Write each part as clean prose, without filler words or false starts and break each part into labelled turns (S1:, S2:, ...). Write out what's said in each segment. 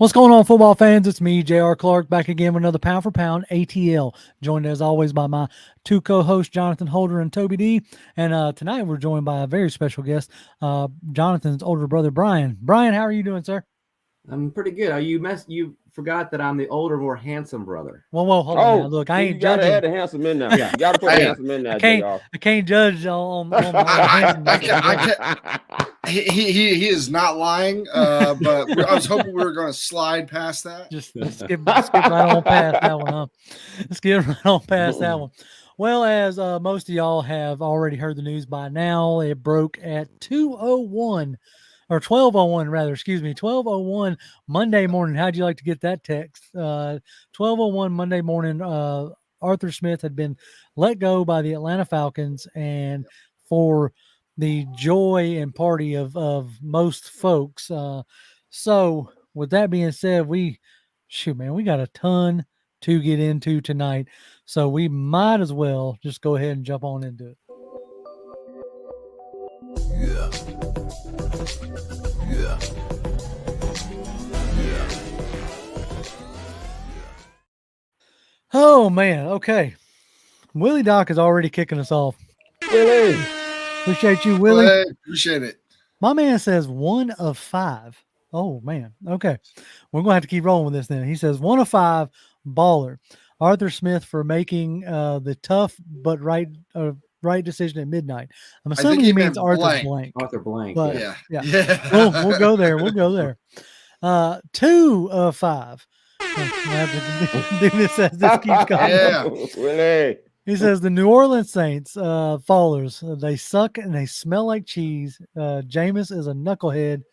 S1: What's going on, football fans? It's me, J.R. Clark, back again with another Pound for Pound ATL. Joined as always by my two co-hosts, Jonathan Holder and Toby D. And tonight we're joined by a very special guest, Jonathan's older brother, Brian. Brian, how are you doing, sir?
S2: I'm pretty good. You forgot that I'm the older, more handsome brother.
S1: Well, hold on now. Look, I ain't
S3: you gotta
S1: judging.
S3: add the handsome in there. You gotta put the handsome in there,
S1: I can't judge on my handsome.
S4: He is not lying, but I was hoping we were going to slide past that.
S1: Just skip right on past that one, huh? Skip right on past that one. Well, as most of y'all have already heard the news by now, it broke at 2:01 or 12:01 rather, excuse me, 12:01 Monday morning. How'd you like to get that text? 12:01 Monday morning, Arthur Smith had been let go by the Atlanta Falcons, and for the joy and party of most folks. So with that being said, we got a ton to get into tonight. So we might as well just go ahead and jump on into it. Oh man, okay. Willie Doc is already kicking us off.
S3: Willie.
S1: Appreciate you, Willie.
S4: Hey, appreciate it.
S1: My man says 1 of 5. Oh man. Okay. We're gonna have to keep rolling with this then. He says 1 of 5 baller. Arthur Smith for making the tough but right decision at midnight. I'm assuming he means Arthur Blank.
S2: Arthur Blank.
S1: But,
S4: yeah.
S1: We'll go there. We'll go there. 2 of 5. I have to do this as this keeps going.
S4: Yeah.
S3: Willie.
S1: He says the New Orleans Saints, fallers, they suck and they smell like cheese. Jameis is a knucklehead.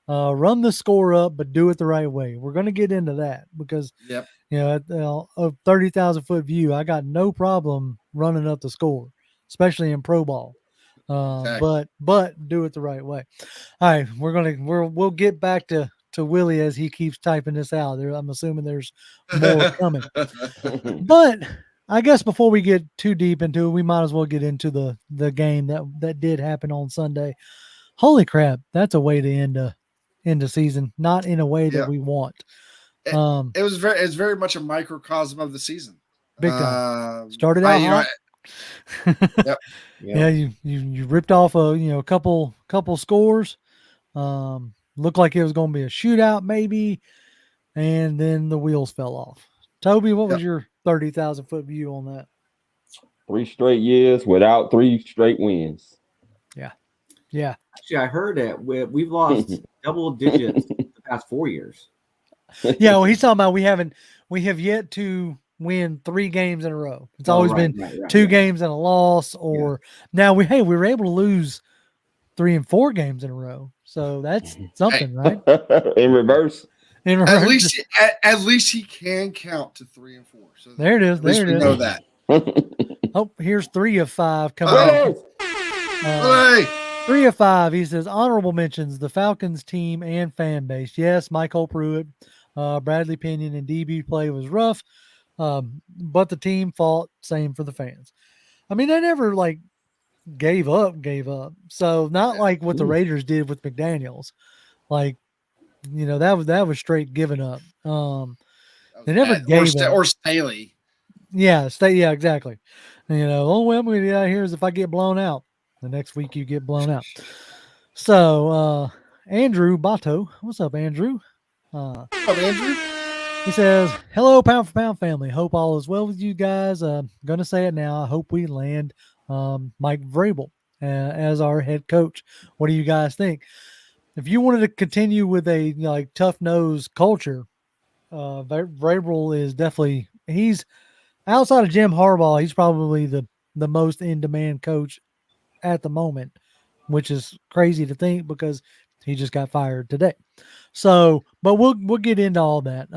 S1: Run the score up, but do it the right way. We're going to get into that because, at a 30,000 foot view, I got no problem running up the score, especially in pro ball. But do it the right way. All right, we'll get back to Willie as he keeps typing this out. I'm assuming there's more coming. But I guess before we get too deep into it, we might as well get into the game that did happen on Sunday. Holy crap, that's a way to end a season, not in a way that we want.
S4: It's very much a microcosm of the season.
S1: Big time. Started out hot.
S4: Yep.
S1: Yeah, you ripped off a couple scores. Looked like it was going to be a shootout maybe, and then the wheels fell off. Toby, what was your 30,000 foot view on that?
S3: 3 straight years without 3 straight wins.
S1: Yeah.
S2: Actually, I heard that we've lost double digits the past 4 years.
S1: Yeah, well, he's talking about we have yet to win 3 games in a row. It's always been 2 games and a loss, or now we were able to lose 3 and 4 games in a row. So that's something, right?
S3: In reverse.
S4: At least he can count to 3 and 4. So
S1: there it is.
S4: At least we know that.
S1: Oh, here's 3 of 5 coming up. 3 of 5. He says honorable mentions: the Falcons team and fan base. Yes, Michael Pruitt, Bradley Pinion, and DB play was rough, but the team fought. Same for the fans. I mean, they never gave up. So not like what the Raiders did with McDaniels. That was straight giving up. They never gave up.
S4: Or Staley.
S1: Yeah, exactly. I'm going to get out of here is if I get blown out. The next week you get blown out. So Andrew Bato, what's up, Andrew?
S4: What's up, Andrew?
S1: He says, hello, Pound for Pound family. Hope all is well with you guys. Gonna say it now. I hope we land Mike Vrabel as our head coach. What do you guys think? If you wanted to continue with a tough nose culture, Vrabel is definitely, he's outside of Jim Harbaugh, he's probably the most in demand coach at the moment, which is crazy to think because he just got fired today. So, but we'll get into all that.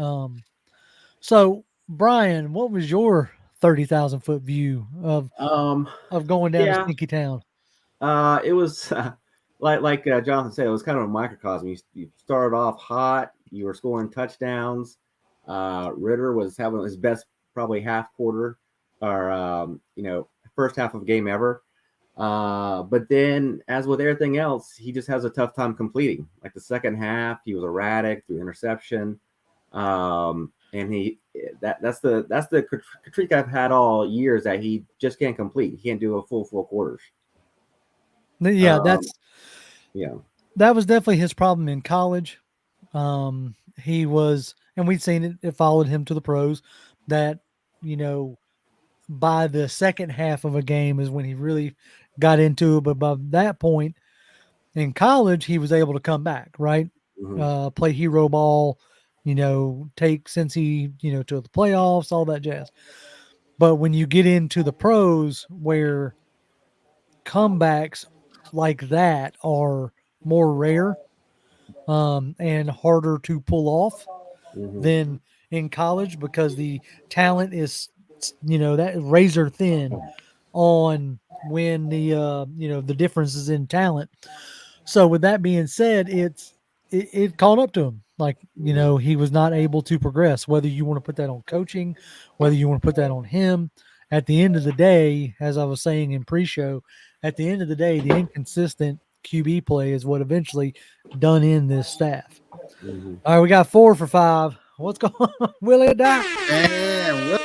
S1: So Brian, what was your 30,000 foot view of going down to Stinky Town?
S2: It was like Jonathan said, it was kind of a microcosm. You started off hot. You were scoring touchdowns. Ritter was having his best probably half quarter or first half of game ever. But then, as with everything else, he just has a tough time completing. Like the second half, he was erratic through interception. And that's the critique I've had all years, that he just can't complete. He can't do a full 4 quarters.
S1: Yeah,
S2: Um, yeah.
S1: that was definitely his problem in college. He was, and we'd seen it. It followed him to the pros. That by the second half of a game is when he really got into it. But by that point in college, he was able to come back, right?
S2: Mhm.
S1: Play hero ball, take Cincy, to the playoffs, all that jazz. But when you get into the pros where comebacks like that are more rare, and harder to pull off
S2: Mhm.
S1: than in college, because the talent is, that razor thin on when the difference is in talent. So with that being said, it caught up to him. Like, he was not able to progress, whether you want to put that on coaching, whether you want to put that on him. At the end of the day, as I was saying in pre-show, at the end of the day, the inconsistent QB play is what eventually done in this staff.
S2: Mhm.
S1: All right, we got 4 for 5. What's going on? Willie Doc?
S4: Man,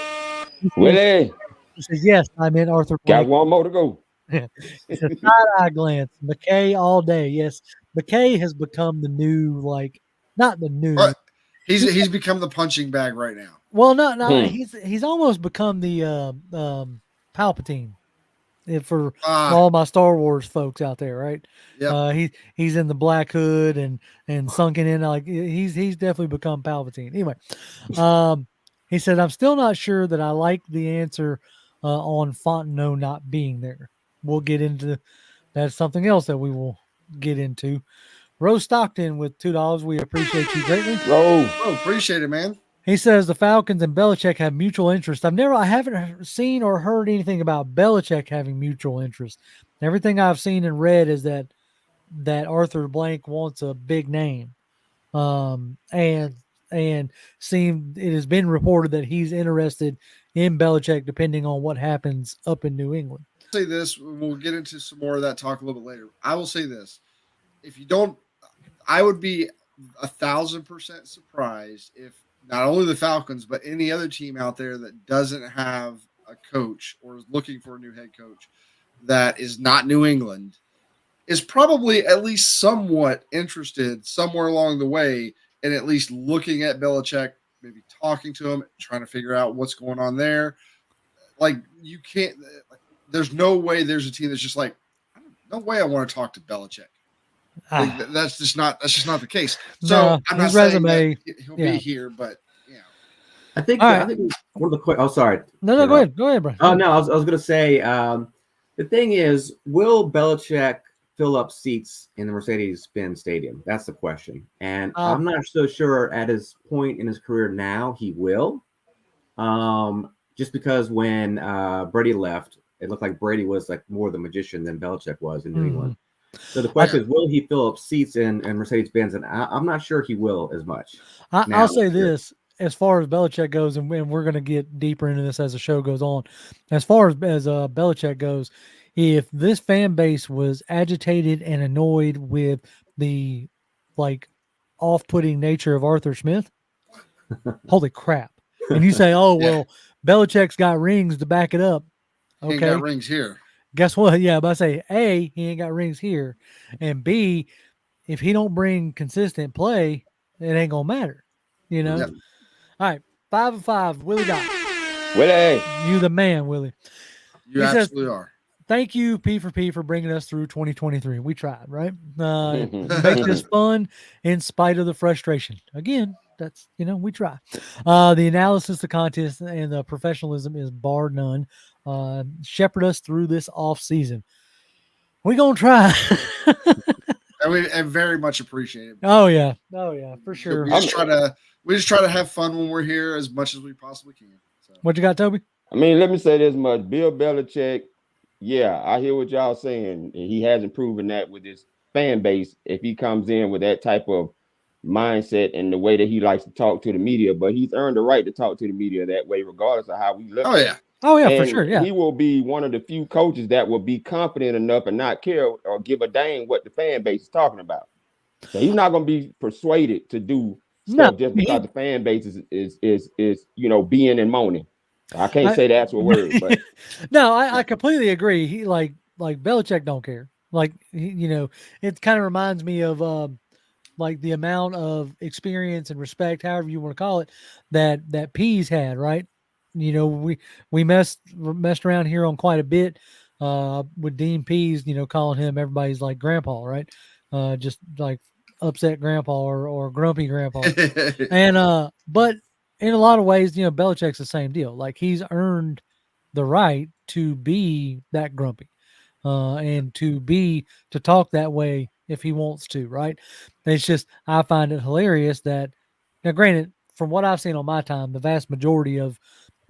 S3: Willie,
S1: He says, yes, I meant Arthur
S3: got
S1: Blank.
S3: one more to go.
S1: He says, side-eye glance. McKay all day. Yes, McKay has become the new, not the new.
S4: but he's become the punching bag right now.
S1: Well, no,
S3: Hmm.
S1: he's almost become the Palpatine, for
S4: Ah,
S1: all my Star Wars folks out there, right?
S4: yep.
S1: He's in the black hood and sunken in, like he's definitely become Palpatine. Anyway, he said, I'm still not sure that I like the answer on Fontenot not being there. We'll get into that's something else that we will get into. Rose Stockton with $2. We appreciate you greatly.
S3: Roll.
S4: Oh, appreciate it, man.
S1: He says the Falcons and Belichick have mutual interest. I haven't seen or heard anything about Belichick having mutual interest. Everything I've seen and read is that Arthur Blank wants a big name, and it has been reported that he's interested in Belichick, depending on what happens up in New England.
S4: Say this, we'll get into some more of that talk a little bit later. I will say this: if you don't, I would be 1,000% surprised if not only the Falcons but any other team out there that doesn't have a coach or is looking for a new head coach that is not New England is probably at least somewhat interested somewhere along the way in at least looking at Belichick, maybe talking to him, trying to figure out what's going on there. Like you can't. There's no way there's a team that's just like, no way I want to talk to Belichick. Like, that's just not the case. So
S1: No,
S4: I'm not
S1: his
S4: saying
S1: resume,
S4: that he'll
S1: yeah.
S4: be here, but
S2: I think
S1: All
S2: I
S1: right.
S2: think one of the quick. Oh, sorry.
S1: No, go ahead, bro.
S2: Oh no, I was going to say the thing is, will Belichick fill up seats in the Mercedes-Benz Stadium? That's the question, and I'm not so sure at his point in his career now he will. Just because when Brady left, it looked like Brady was like more the magician than Belichick was in New England. So the question is, will he fill up seats in Mercedes-Benz? And I'm not sure he will as much.
S1: I'll say this, as far as Belichick goes, and we're going to get deeper into this as the show goes on. As far as Belichick goes, if this fan base was agitated and annoyed with the off-putting nature of Arthur Smith, holy crap! And you say, "Oh well, Belichick's got rings to back it up."
S4: he
S1: Okay,
S4: ain't got rings here.
S1: Guess what? Yeah, but I say, A, he ain't got rings here, and B, if he don't bring consistent play, it ain't gonna matter. All right, 5 of 5. Willie Doc.
S3: Willie.
S1: You the man, Willie.
S4: You
S1: He says,
S4: absolutely are.
S1: thank you, P for bringing us through 2023. We tried, right? Make this fun in spite of the frustration. Again, that's, we try. The analysis, the contest, and the professionalism is bar none. Shepherd us through this off season. We're going to try.
S4: I very much appreciate it.
S1: Oh yeah, for sure.
S4: We just try to have fun when we're here as much as we possibly can. So.
S1: What you got, Toby?
S3: I mean, let me say this much: Bill Belichick. Yeah, I hear what y'all saying. He hasn't proven that with his fan base. If he comes in with that type of mindset and the way that he likes to talk to the media, but he's earned the right to talk to the media that way, regardless of how we look.
S1: Oh yeah,
S3: and
S1: for sure. Yeah,
S3: he will be one of the few coaches that will be confident enough and not care or give a dang what the fan base is talking about. So he's not going to be persuaded to do
S1: No,
S3: stuff just because the fan base is being and moaning. I can't say the actual word, but
S1: no, I completely agree. He like Belichick don't care. Like it kind of reminds me of like the amount of experience and respect, however you want to call it, that Pease had, right? We messed around here on quite a bit with Dean Pease, calling him everybody's like grandpa, right? Just like upset grandpa or grumpy grandpa. And but in a lot of ways, Belichick's the same deal. Like he's earned the right to be that grumpy, and to talk that way if he wants to, right? It's just I find it hilarious that now, granted, from what I've seen on my time, the vast majority of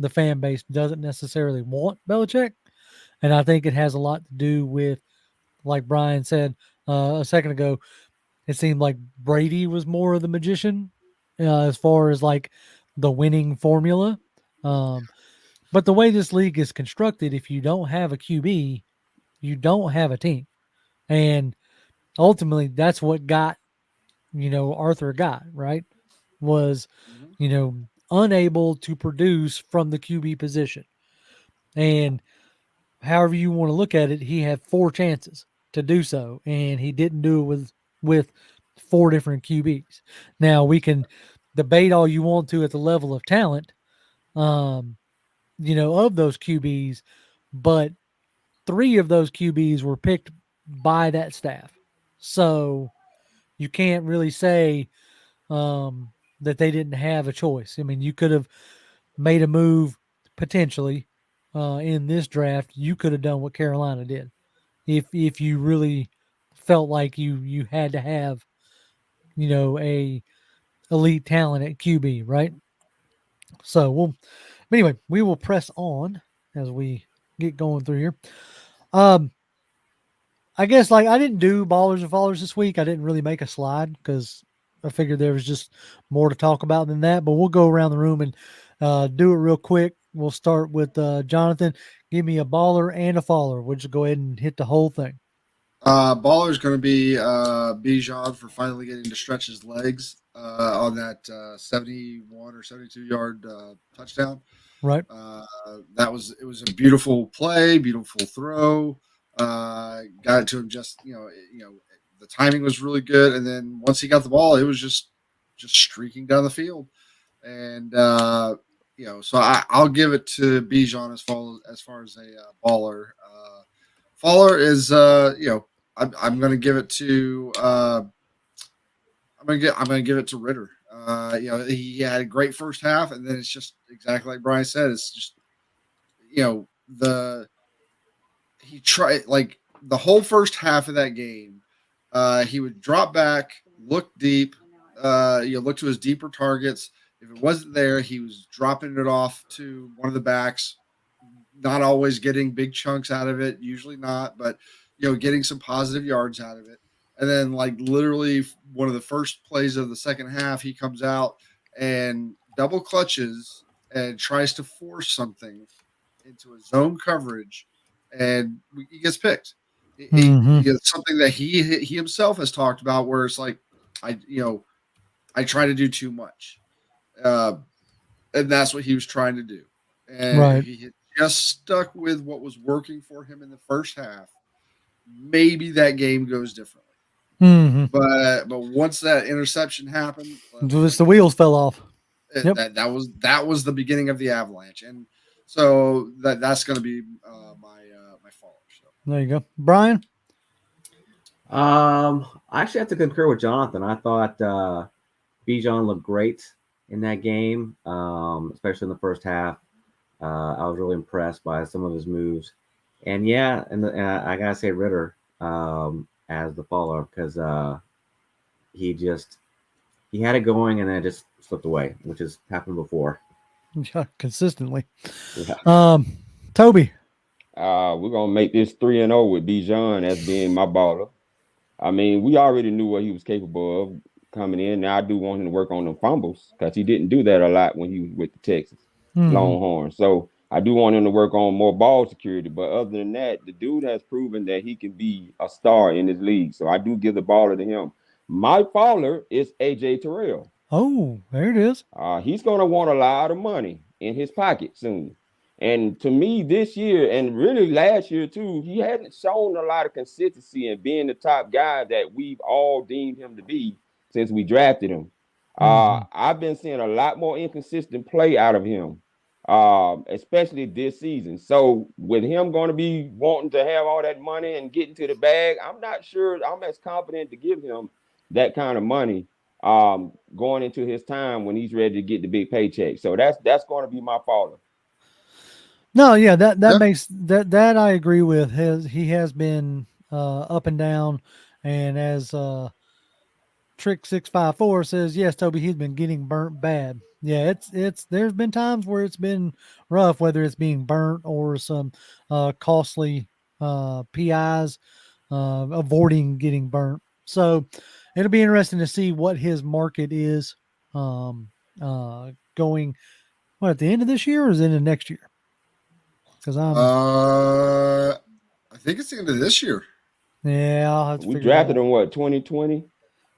S1: the fan base doesn't necessarily want Belichick, and I think it has a lot to do with, like Brian said a second ago, it seemed like Brady was more of the magician as far as like the winning formula. Um, but the way this league is constructed, if you don't have a QB, you don't have a team. And ultimately, that's what got, Arthur got, right? Was, unable to produce from the QB position. And however you want to look at it, he had 4 chances to do so, and he didn't do it with 4 different QBs. Now we can debate all you want to at the level of talent, um, of those QBs, but 3 of those QBs were picked by that staff. So you can't really say that they didn't have a choice. I mean, you could have made a move potentially in this draft. You could have done what Carolina did if you really felt like you had to have a elite talent at QB, right? So anyway, we will press on as we get going through here. I guess like I didn't do ballers and fallers this week. I didn't really make a slide because I figured there was just more to talk about than that. But we'll go around the room and do it real quick. We'll start with Jonathan. Give me a baller and a faller. We'll just go ahead and hit the whole thing.
S4: Baller is going to be Bijan for finally getting to stretch his legs on that 71 or 72-yard touchdown.
S1: Right.
S4: It was a beautiful play, beautiful throw. Got it to him just the timing was really good, and then once he got the ball, it was just streaking down the field, and so I'll give it to Bijan as far as a baller. Faller is I'm going to give it to I'm going to give it to Ritter. He had a great first half, and then it's just exactly like Brian said. It's just he tried like the whole first half of that game. He would drop back, look deep, look to his deeper targets. If it wasn't there, he was dropping it off to one of the backs. Not always getting big chunks out of it, usually not, but getting some positive yards out of it. And then like literally one of the first plays of the second half, he comes out and double clutches and tries to force something into a zone coverage, and he gets picked. It's something that he himself has talked about, where it's like I try to do too much, and that's what he was trying to do, and
S1: right.
S4: He just stuck with what was working for him in the first half. Maybe that game goes differently. But once that interception happened,
S1: just the wheels fell off.
S4: That was the beginning of the avalanche, and so that's going to be my follow. So
S1: there you go, Brian.
S2: I actually have to concur with Jonathan. I thought Bijan looked great in that game, especially in the first half. I was really impressed by some of his moves, and I gotta say Ritter as the follower, because he had it going and then it just slipped away, which has happened before.
S1: Yeah, consistently.
S2: Yeah.
S1: Toby.
S3: We're gonna make this 3-0 with Bijan as being my baller. I mean, we already knew what he was capable of coming in. Now I do want him to work on the fumbles, because he didn't do that a lot when he was with the Texas Longhorns. So I do want him to work on more ball security. But other than that, the dude has proven that he can be a star in this league. So I do give the baller to him. My faller is AJ Terrell.
S1: Oh, there it is.
S3: He's going to want a lot of money in his pocket soon. And to me, this year and really last year too, he hadn't shown a lot of consistency in being the top guy that we've all deemed him to be since we drafted him. I've been seeing a lot more inconsistent play out of him, especially this season. So with him going to be wanting to have all that money and getting to the bag, I'm not sure I'm as confident to give him that kind of money going into his time when he's ready to get the big paycheck. So that's going to be my father.
S1: No, yeah, that makes that I agree with. He has been up and down, and as Trick 654 says, yes, Toby, he's been getting burnt bad. Yeah, it's there's been times where it's been rough, whether it's being burnt or some costly PIs, avoiding getting burnt. So it'll be interesting to see what his market is going. What, at the end of this year or is it in next year? Because
S4: I think it's the end of this year.
S1: Yeah, I'll have to
S3: We
S1: figure
S3: drafted
S1: it out.
S3: him what 2020.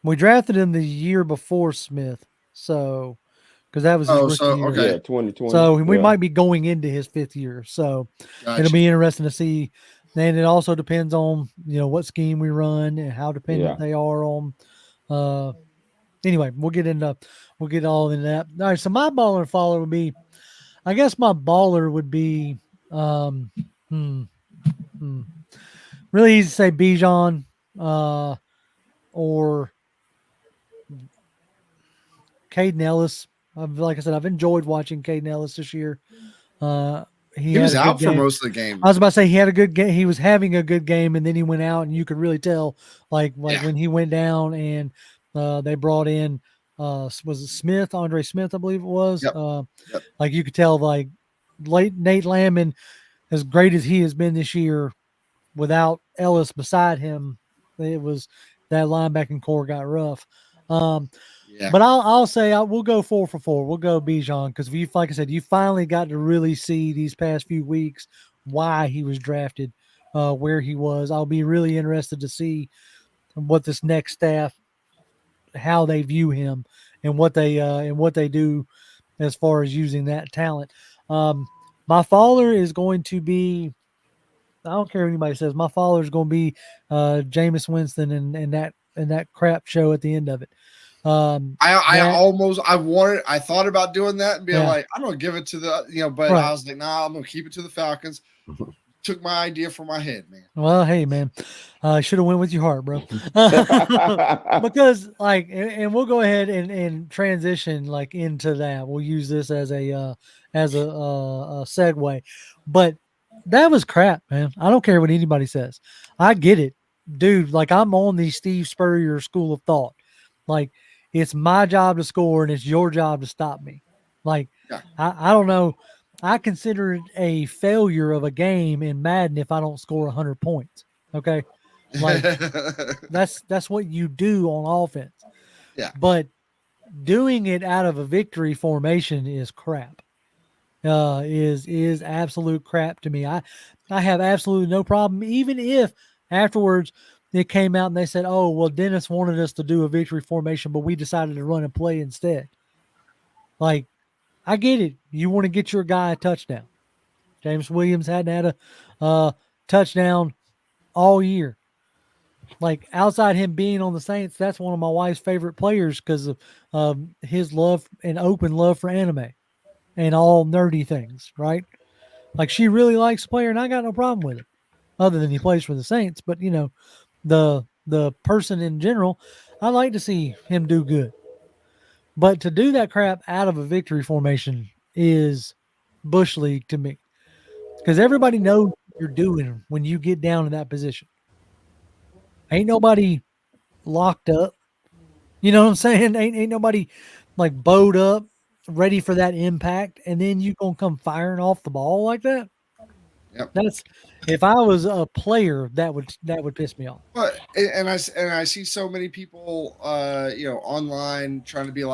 S1: We drafted him the year before Smith, so because that was his rookie year.
S4: okay.
S3: Yeah, 2020.
S1: So we
S3: Yeah.
S1: might be going into his 5th year. So
S4: Gotcha.
S1: it'll be interesting to see. And it also depends on what scheme we run and how dependent they are on. Anyway, we'll get all into that. All right, so my baller and follower would be, I guess my baller would be really easy to say Bijan or Caden Ellis. Like I said, I've enjoyed watching Caden Ellis this year.
S4: He was out for most of the game.
S1: I was about to say he had a good game. He was having a good game, and then he went out, and you could really tell, like when he went down, and they brought in was it Smith, Andre Smith, I believe it was.
S4: Yep.
S1: Like you could tell, like Nate Landman, as great as he has been this year, without Ellis beside him, it was that linebacking core got rough. But I'll say we'll go 4 for 4. We'll go Bijan because like I said, you finally got to really see these past few weeks why he was drafted, where he was. I'll be really interested to see what this next staff, how they view him, and what they do as far as using that talent. My father is going to be. I don't care what anybody says. My father is going to be Jameis Winston and that crap show at the end of it.
S4: I thought about doing that and being like, I'm gonna give it to the but I was like, nah, I'm gonna keep it to the Falcons. Took my idea from my head, man.
S1: Well, hey, man, I should have went with your heart, bro. Because and we'll go ahead and transition into that. We'll use this as a segue, but that was crap, man. I don't care what anybody says. I get it, dude. I'm on the Steve Spurrier school of thought. It's my job to score and it's your job to stop me. I don't know. I consider it a failure of a game in Madden if I don't score 100 points. Okay. That's what you do on offense.
S4: Yeah.
S1: But doing it out of a victory formation is crap. Is absolute crap to me. I have absolutely no problem, even if afterwards it came out and they said, oh, well, Dennis wanted us to do a victory formation, but we decided to run and play instead. I get it. You want to get your guy a touchdown. James Williams hadn't had a touchdown all year. Outside him being on the Saints, that's one of my wife's favorite players because of his love and open love for anime and all nerdy things, right? She really likes the player, and I got no problem with it, other than he plays for the Saints. But, the person in general, I like to see him do good. But to do that crap out of a victory formation is Bush League to me. Because everybody knows what you're doing when you get down in that position. Ain't nobody locked up. You know what I'm saying? Ain't nobody bowed up, ready for that impact, and then you gonna come firing off the ball like that.
S4: Yep.
S1: That's, if I was a player, that would piss me off.
S4: But and I see so many people online trying to be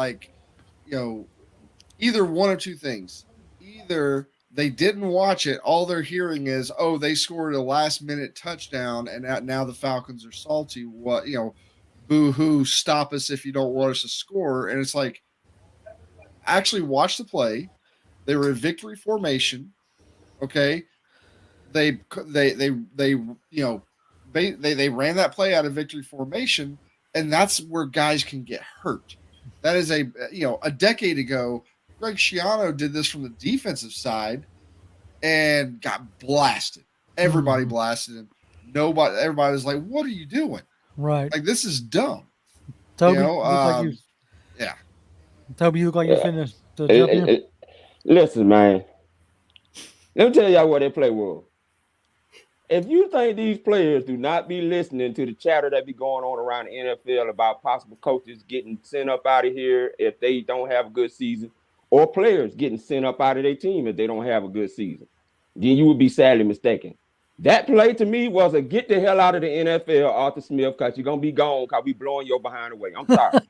S4: either one of two things. Either they didn't watch it, all they're hearing is, oh, they scored a last minute touchdown and now the Falcons are salty. What, boo hoo, stop us if you don't want us to score. And it's actually watched the play. They were in victory formation. Okay, they ran that play out of victory formation, and that's where guys can get hurt. That is a decade ago. Greg Schiano did this from the defensive side and got blasted. Everybody blasted him. Everybody was like, "What are you doing?
S1: Right.
S4: Like, this is dumb."
S1: Toby,
S4: You know,
S1: look like you.
S4: yeah.
S1: Toby, you look like you're finished to jump in.
S3: Listen, man. Let me tell y'all what that play was. If you think these players do not be listening to the chatter that be going on around the NFL about possible coaches getting sent up out of here if they don't have a good season, or players getting sent up out of their team if they don't have a good season, then you would be sadly mistaken. That play to me was a get the hell out of the NFL, Arthur Smith, because you're going to be gone because we blowing your behind away. I'm sorry.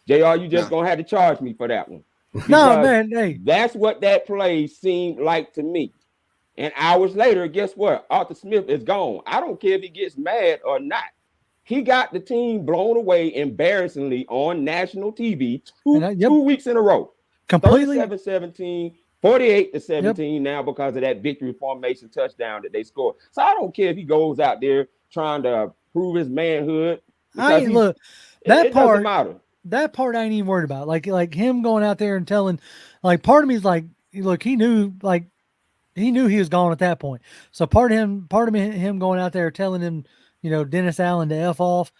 S3: JR, you just going to have to charge me for that one.
S1: No, man, hey.
S3: That's what that play seemed like to me. And hours later, guess what? Arthur Smith is gone. I don't care if he gets mad or not. He got the team blown away embarrassingly on national TV 2 weeks in a row.
S1: Completely
S3: 37-17, 48-17 now because of that victory formation touchdown that they scored. So I don't care if he goes out there trying to prove his manhood.
S1: Look, that
S3: it
S1: part
S3: doesn't matter.
S1: That part I ain't even worried about. Like him going out there and telling, like, part of me is like, look, he knew he was gone at that point. So part of him going out there telling him, Dennis Allen to F off,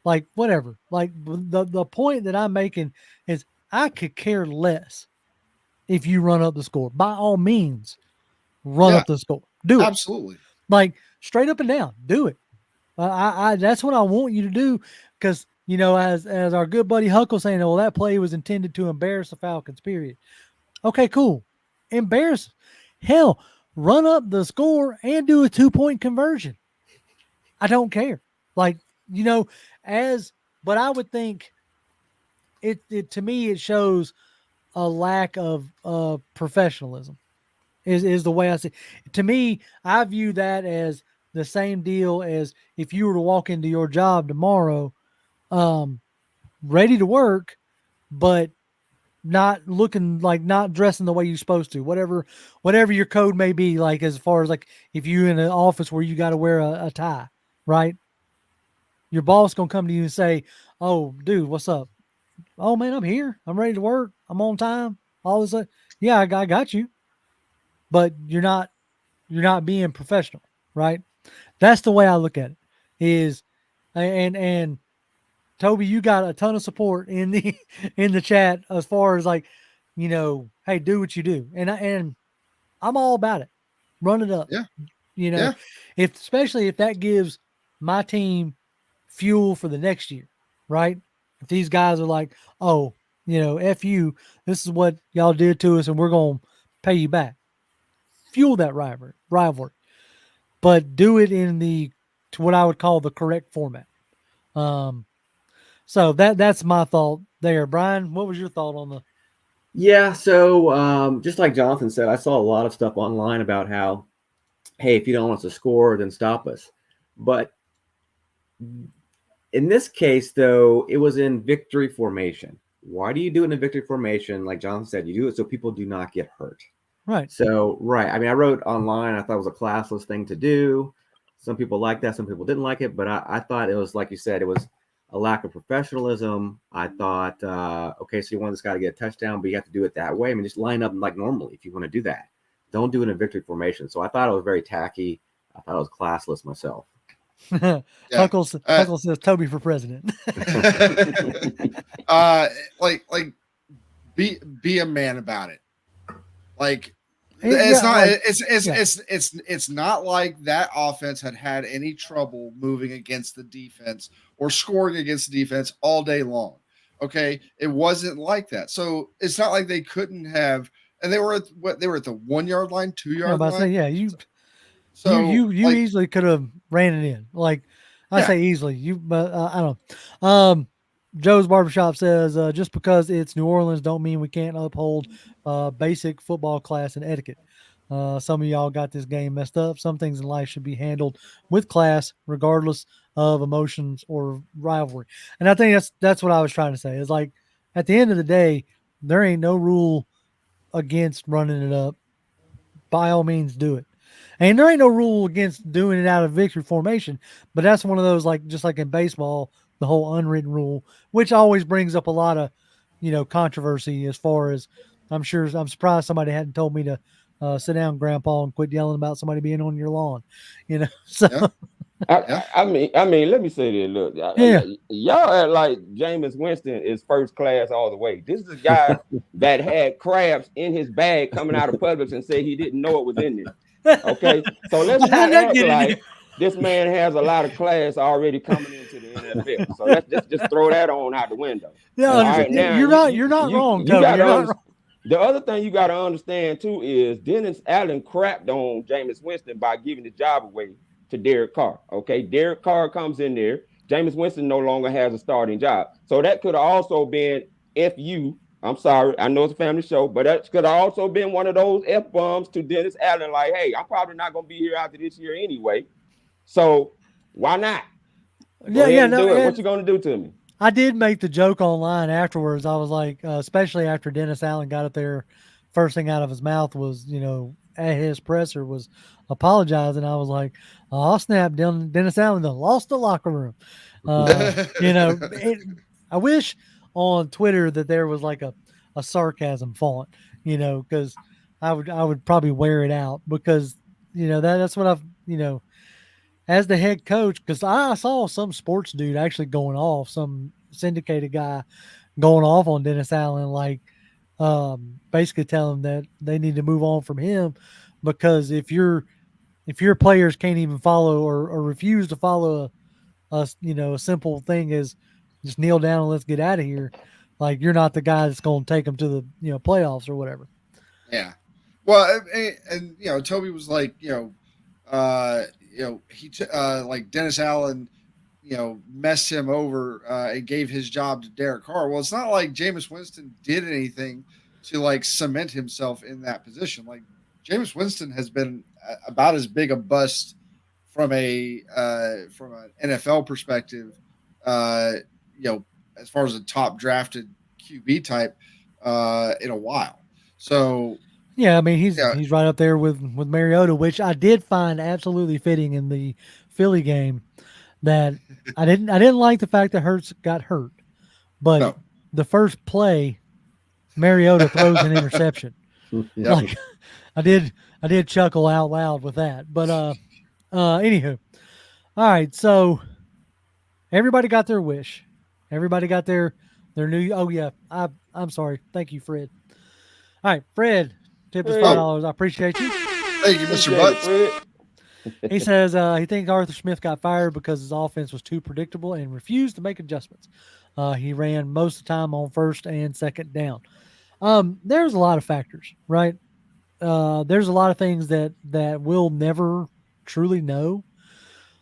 S1: like, whatever. Like, the point that I'm making is I could care less if you run up the score. By all means, run up the score. Do it.
S4: Absolutely.
S1: Like, straight up and down. Do it. I that's what I want you to do, because, as our good buddy Huckle saying, well, that play was intended to embarrass the Falcons, period. Okay, cool. Embarrass. Hell, run up the score and do a 2-point conversion. I don't care. Like, but I would think it to me, it shows a lack of professionalism is the way I see it. To me, I view that as the same deal as if you were to walk into your job tomorrow, ready to work, but not looking like, not dressing the way you're supposed to, whatever your code may be, like, as far as, like, if you're in an office where you got to wear a tie, right? Your boss going to come to you and say, "Oh, dude, what's up?" "Oh, man, I'm here. I'm ready to work. I'm on time." All this, yeah, I got you. But you're not being professional, right? That's the way I look at it. Is, and Toby, you got a ton of support in the chat as far as, like, hey, do what you do, and I'm all about it. Run it up.
S4: Yeah.
S1: Especially if that gives my team fuel for the next year, right? If these guys are like, "Oh, F you, this is what y'all did to us, and we're gonna pay you back." Fuel that rivalry, but do it in to what I would call the correct format. So that's my thought there. Brian, what was your thought on the?
S2: Yeah, so just like Jonathan said, I saw a lot of stuff online about how, hey, if you don't want us to score, then stop us. But in this case, though, it was in victory formation. Why do you do it in victory formation? Like Jonathan said, you do it so people do not get hurt.
S1: Right.
S2: So, right. I mean, I wrote online, I thought it was a classless thing to do. Some people liked that, some people didn't like it, but I thought it was, like you said, it was a lack of professionalism. I thought, okay, so you want this guy to get a touchdown, but you have to do it that way. I mean, just line up like normally if you want to do that. Don't do it in victory formation. So I thought it was very tacky. I thought it was classless myself.
S1: Huckle says Toby for president.
S4: Be a man about it. Like, it's not like that offense had any trouble moving against the defense or scoring against the defense all day long. Okay, it wasn't like that. So it's not like they couldn't have. And they were at the 1 yard line, 2 yard line.
S1: You easily could have ran it in. Like, I say easily. But I don't know. Joe's Barbershop says, just because it's New Orleans don't mean we can't uphold basic football class and etiquette. Some of y'all got this game messed up. Some things in life should be handled with class, regardless of emotions or rivalry. And I think that's what I was trying to say. Is like, at the end of the day, there ain't no rule against running it up, by all means do it. And there ain't no rule against doing it out of victory formation, but that's one of those, like, just like in baseball, the whole unwritten rule, which always brings up a lot of, controversy. As far as I'm surprised somebody hadn't told me to sit down, Grandpa, and quit yelling about somebody being on your lawn. So
S4: Yeah.
S3: I mean, let me say this. Look,
S1: Yeah.
S3: y'all act like Jameis Winston is first class all the way. This is a guy that had crabs in his bag coming out of Publix and said he didn't know it was in there. Okay, so let's not act like this man has a lot of class already coming into the NFL. So let's just throw that on out the window.
S1: Yeah,
S3: All right, now
S1: you're not wrong, Toby.
S3: You're
S1: not wrong.
S3: The other thing you got to understand too is Dennis Allen crapped on Jameis Winston by giving the job away to Derek Carr. Okay, Derek Carr comes in there. Jameis Winston no longer has a starting job. So that could have also been FU. I'm sorry, I know it's a family show, but that could have also been one of those F-bombs to Dennis Allen, like, hey, I'm probably not going to be here after this year anyway. So why not? What you going to do to me?
S1: I did make the joke online afterwards. I was like, especially after Dennis Allen got up there, first thing out of his mouth was, at his presser was apologizing. I was like, oh, snap, Dennis Allen lost the locker room. I wish on Twitter that there was like a sarcasm font, because I would probably wear it out, because, that's what I've, as the head coach, because I saw some sports dude actually going off, some syndicated guy going off on Dennis Allen, like basically telling them that they need to move on from him, because if your players can't even follow or refuse to follow a simple thing as just kneel down and let's get out of here, like, you're not the guy that's going to take them to the playoffs or whatever.
S4: Yeah. Well, and Toby was like, like Dennis Allen, messed him over and gave his job to Derek Carr. Well, it's not like Jameis Winston did anything to like cement himself in that position. Like, Jameis Winston has been about as big a bust from an NFL perspective, as far as a top drafted QB type in a while. So
S1: yeah, I mean, he's right up there with Mariota, which I did find absolutely fitting in the Philly game. That I didn't like the fact that Hurts got hurt, but the first play, Mariota throws an interception. Like, I did chuckle out loud with that. But anywho, all right. So everybody got their wish. Everybody got their new. Oh yeah, I'm sorry. Thank you, Fred. All right, Fred. Tip us $5. I appreciate you.
S4: Thank you, Mr. Butts.
S1: He says he thinks Arthur Smith got fired because his offense was too predictable and refused to make adjustments. He ran most of the time on first and second down. There's a lot of factors, right? There's a lot of things that we'll never truly know.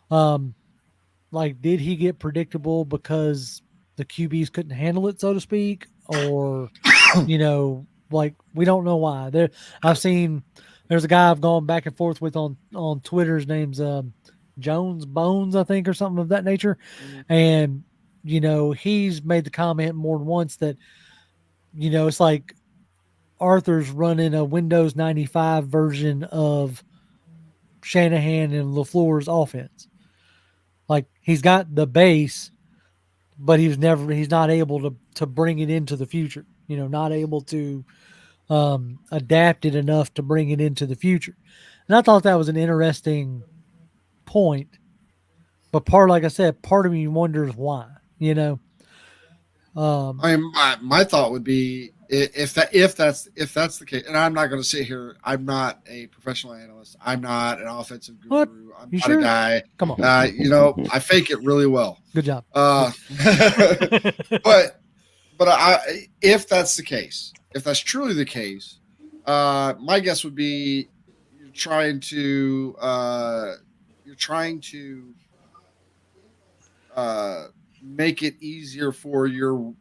S1: Like, did he get predictable because the QBs couldn't handle it, so to speak? Or, like, we don't know why. There's a guy I've gone back and forth with on Twitter. His name's Jones Bones, I think, or something of that nature. And, he's made the comment more than once that, it's like Arthur's running a Windows 95 version of Shanahan and LaFleur's offense. Like, he's got the base, but he's not able to bring it into the future, not able to adapt it enough to bring it into the future. And I thought that was an interesting point, but like I said, part of me wonders why,
S4: my thought would be if that's the case, and I'm not going to sit here. I'm not a professional analyst. I'm not an offensive guru.
S1: What?
S4: I'm
S1: You
S4: not
S1: sure?
S4: a guy.
S1: Come on.
S4: I fake it really well.
S1: Good job.
S4: But if that's the case, if that's truly the case, my guess would be you're trying to make it easier for your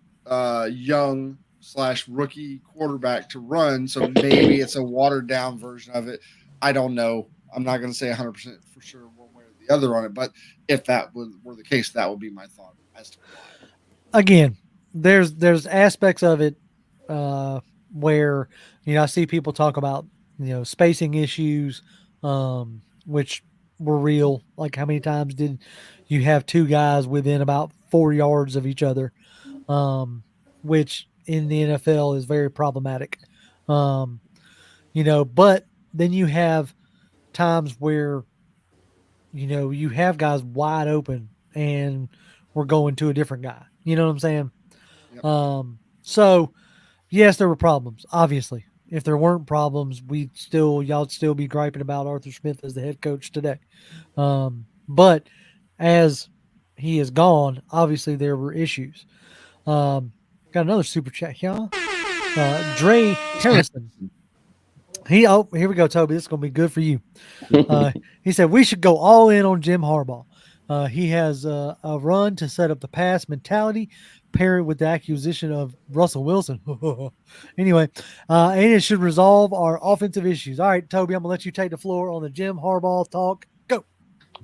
S4: young / rookie quarterback to run. So maybe it's a watered down version of it. I don't know. I'm not going to say 100% for sure one way or the other on it, but if that were the case, that would be my thought as to why.
S1: Again, there's aspects of it where, I see people talk about, spacing issues, which were real. Like, how many times did you have two guys within about 4 yards of each other? Which in the NFL is very problematic. Um, but then you have times where, you have guys wide open and we're going to a different guy. You know what I'm saying?
S4: Yep.
S1: So yes, there were problems. Obviously, if there weren't problems, y'all'd still be griping about Arthur Smith as the head coach today. But as he is gone, obviously there were issues. Got another super chat here. Dre Harrison. Here we go, Toby. This is gonna be good for you. He said we should go all in on Jim Harbaugh. He has a run to set up the pass mentality, paired with the acquisition of Russell Wilson. Anyway, and it should resolve our offensive issues. All right, Toby, I'm gonna let you take the floor on the Jim Harbaugh talk. Go.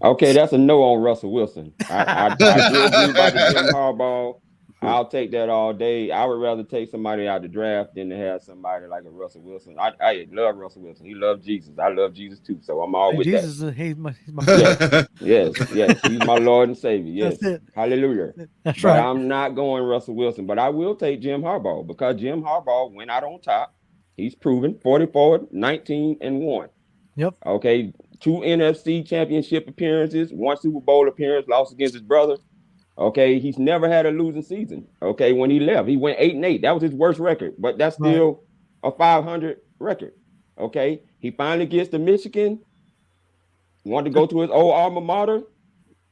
S3: Okay, that's a no on Russell Wilson. I do agree about the Jim Harbaugh. I'll take that all day. I would rather take somebody out the draft than to have somebody like a Russell Wilson. I love Russell Wilson. He loves Jesus. I love Jesus too. So I'm all
S1: Hey,
S3: with
S1: Jesus,
S3: that.
S1: he's my
S3: Yes. He's my Lord and Savior. Yes.
S1: That's it.
S3: Hallelujah.
S1: That's
S3: But
S1: right.
S3: I'm not going Russell Wilson. But I will take Jim Harbaugh because Jim Harbaugh went out on top. He's proven 44, 19, and 1.
S1: Yep.
S3: Okay. 2 NFC championship appearances, 1 Super Bowl appearance, lost against his brother. Okay, he's never had a losing season. Okay, when he left, he went 8-8. That was his worst record, but that's still a 500 record. Okay, he finally gets to Michigan. Wanted to go to his old alma mater.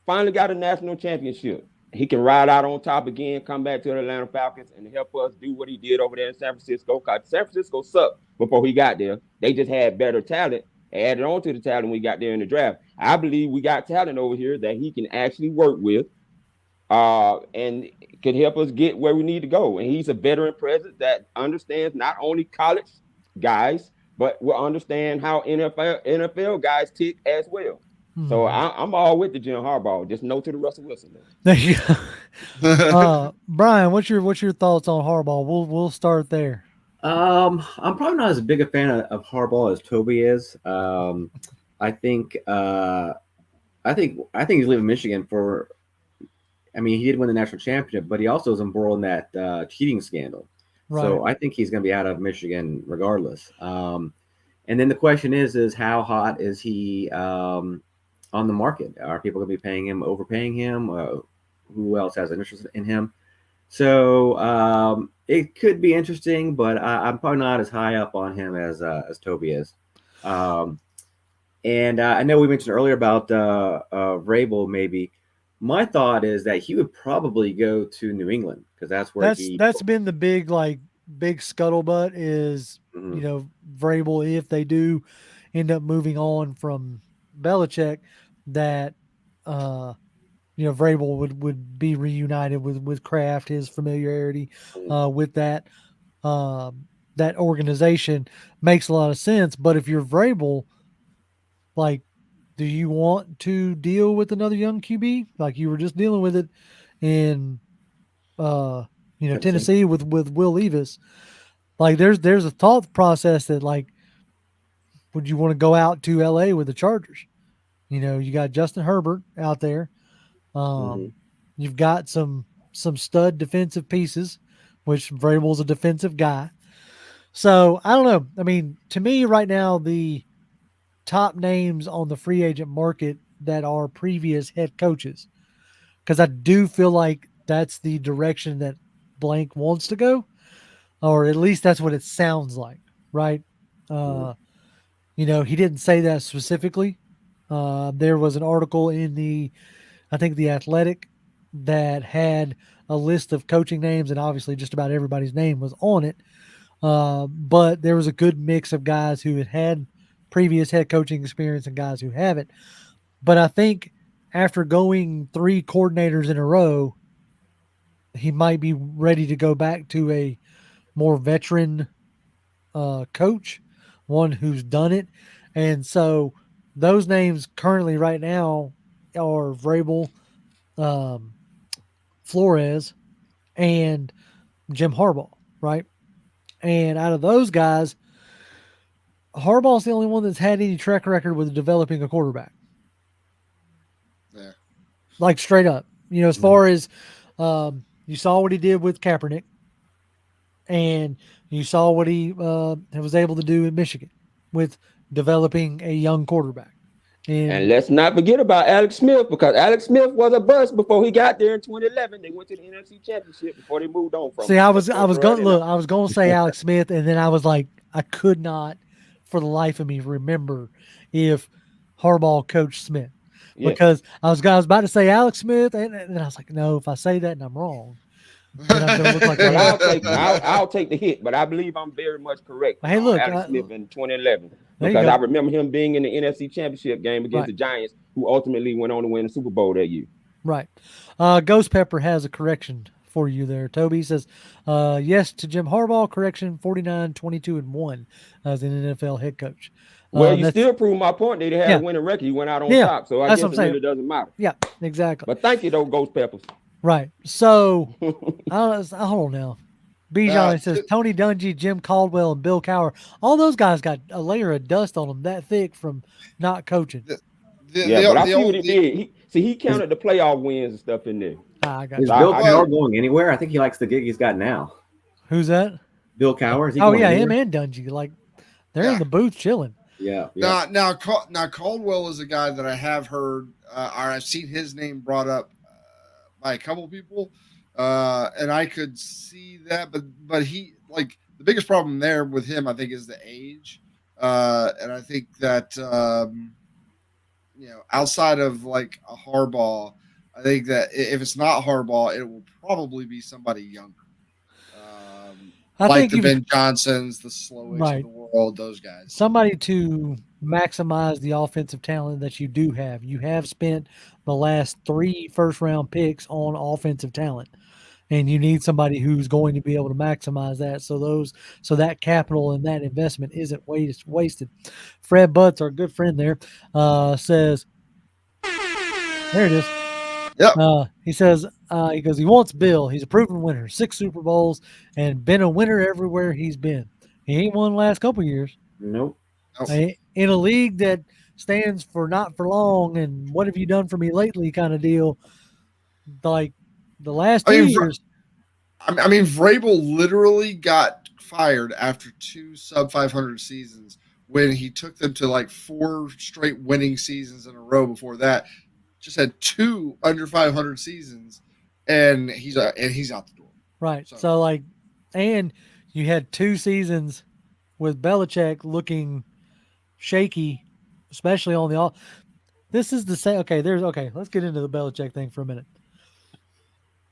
S3: Finally got a national championship. He can ride out on top again, come back to the Atlanta Falcons, and help us do what he did over there in San Francisco. Because San Francisco sucked before he got there. They just had better talent, added on to the talent we got there in the draft. I believe we got talent over here that he can actually work with. And can help us get where we need to go. And he's a veteran president that understands not only college guys, but will understand how NFL guys tick as well. So I'm all with the Jim Harbaugh. Just no to the Russell Wilson.
S1: There you go. Brian, what's your thoughts on Harbaugh? We'll start there.
S2: I'm probably not as big a fan of Harbaugh as Toby is. I think he's leaving Michigan for. I mean, he did win the national championship, but he also was embroiled in that cheating scandal. Right. So I think he's going to be out of Michigan regardless. And then the question is how hot is he on the market? Are people going to be paying him, overpaying him? Who else has an interest in him? So it could be interesting, but I'm probably not as high up on him as Toby is. And I know we mentioned earlier about Vrabel maybe. My thought is that he would probably go to New England because that's where
S1: that's been the big scuttlebutt is Vrabel, if they do end up moving on from Belichick, that Vrabel would be reunited with Kraft, his familiarity with that organization makes a lot of sense. But if you're Vrabel, do you want to deal with another young QB like you were just dealing with it in Tennessee with Will Levis? There's a thought process that would you want to go out to LA with the Chargers? You got Justin Herbert out there. You've got some stud defensive pieces, which Vrabel's a defensive guy. So I don't know. I mean, to me right now, the top names on the free agent market that are previous head coaches, because I do feel like that's the direction that blank wants to go, or at least that's what it sounds like, right? He didn't say that specifically. There was an article in I think the Athletic that had a list of coaching names, and obviously just about everybody's name was on it. But there was a good mix of guys who had previous head coaching experience and guys who haven't. But I think after going 3 coordinators in a row, he might be ready to go back to a more veteran coach, one who's done it. And so those names currently right now are Vrabel, Flores, and Jim Harbaugh, right? And out of those guys, Harbaugh's the only one that's had any track record with developing a quarterback.
S4: Yeah.
S1: Like straight up. As far as you saw what he did with Kaepernick, and you saw what he was able to do in Michigan with developing a young quarterback.
S3: And let's not forget about Alex Smith, because Alex Smith was a bust before he got there in 2011. They went to the NFC Championship before they moved on from.
S1: See, I was going to say Alex Smith, and then I was like, I could not, for the life of me, remember if Harbaugh coached Smith, because I was about to say Alex Smith, and then I was like, no, if I say that and I'm wrong, then I'm going to look like.
S3: Well, I'll take the hit, but I believe I'm very much correct.
S1: Hey, look,
S3: Alex Smith in 2011, because I remember him being in the NFC Championship game against the Giants, who ultimately went on to win the Super Bowl that year.
S1: Right. Ghost Pepper has a correction for you there. Toby says, yes to Jim Harbaugh. Correction: 49-22-1 as an NFL head coach.
S3: Well, you still prove my point. They had a winning record. He went out on top, so I guess it really doesn't matter.
S1: Yeah, exactly.
S3: But thank you, though, Ghost Peppers.
S1: Right. So, hold on now. Bijan says Tony Dungy, Jim Caldwell, and Bill Cowher. All those guys got a layer of dust on them that thick from not coaching.
S3: But I see what he did. He counted the playoff wins and stuff in there.
S2: Is Bill Cowher going anywhere? I think he likes the gig he's got now.
S1: Who's that?
S2: Bill Cowher.
S1: Him and Dungy. Like, they're in the booth chilling.
S2: Yeah.
S4: Now Caldwell is a guy that I have heard, or I've seen his name brought up by a couple people, and I could see that, but he, like, the biggest problem there with him, I think, is the age, and I think that outside of like a Harbaugh, I think that if it's not Harbaugh, it will probably be somebody younger. Like the Ben Johnsons, the Slowies of the world, those guys.
S1: Somebody to maximize the offensive talent that you do have. You have spent the last 3 first-round picks on offensive talent, and you need somebody who's going to be able to maximize that. So that capital and that investment isn't wasted. Fred Butts, our good friend there, says, there it is.
S4: Yep.
S1: He says, he goes, he wants Bill. He's a proven winner, 6 Super Bowls, and been a winner everywhere he's been. He ain't won the last couple of years.
S2: Nope.
S1: In a league that stands for not for long and what have you done for me lately kind of deal, like the last 2 years.
S4: I mean, Vrabel literally got fired after 2 sub-500 seasons when he took them to like 4 straight winning seasons in a row before that. Just had 2 under 500 seasons, and he's out the door.
S1: Right. So like, and you had 2 seasons with Belichick looking shaky, especially on the This is the same. Let's get into the Belichick thing for a minute.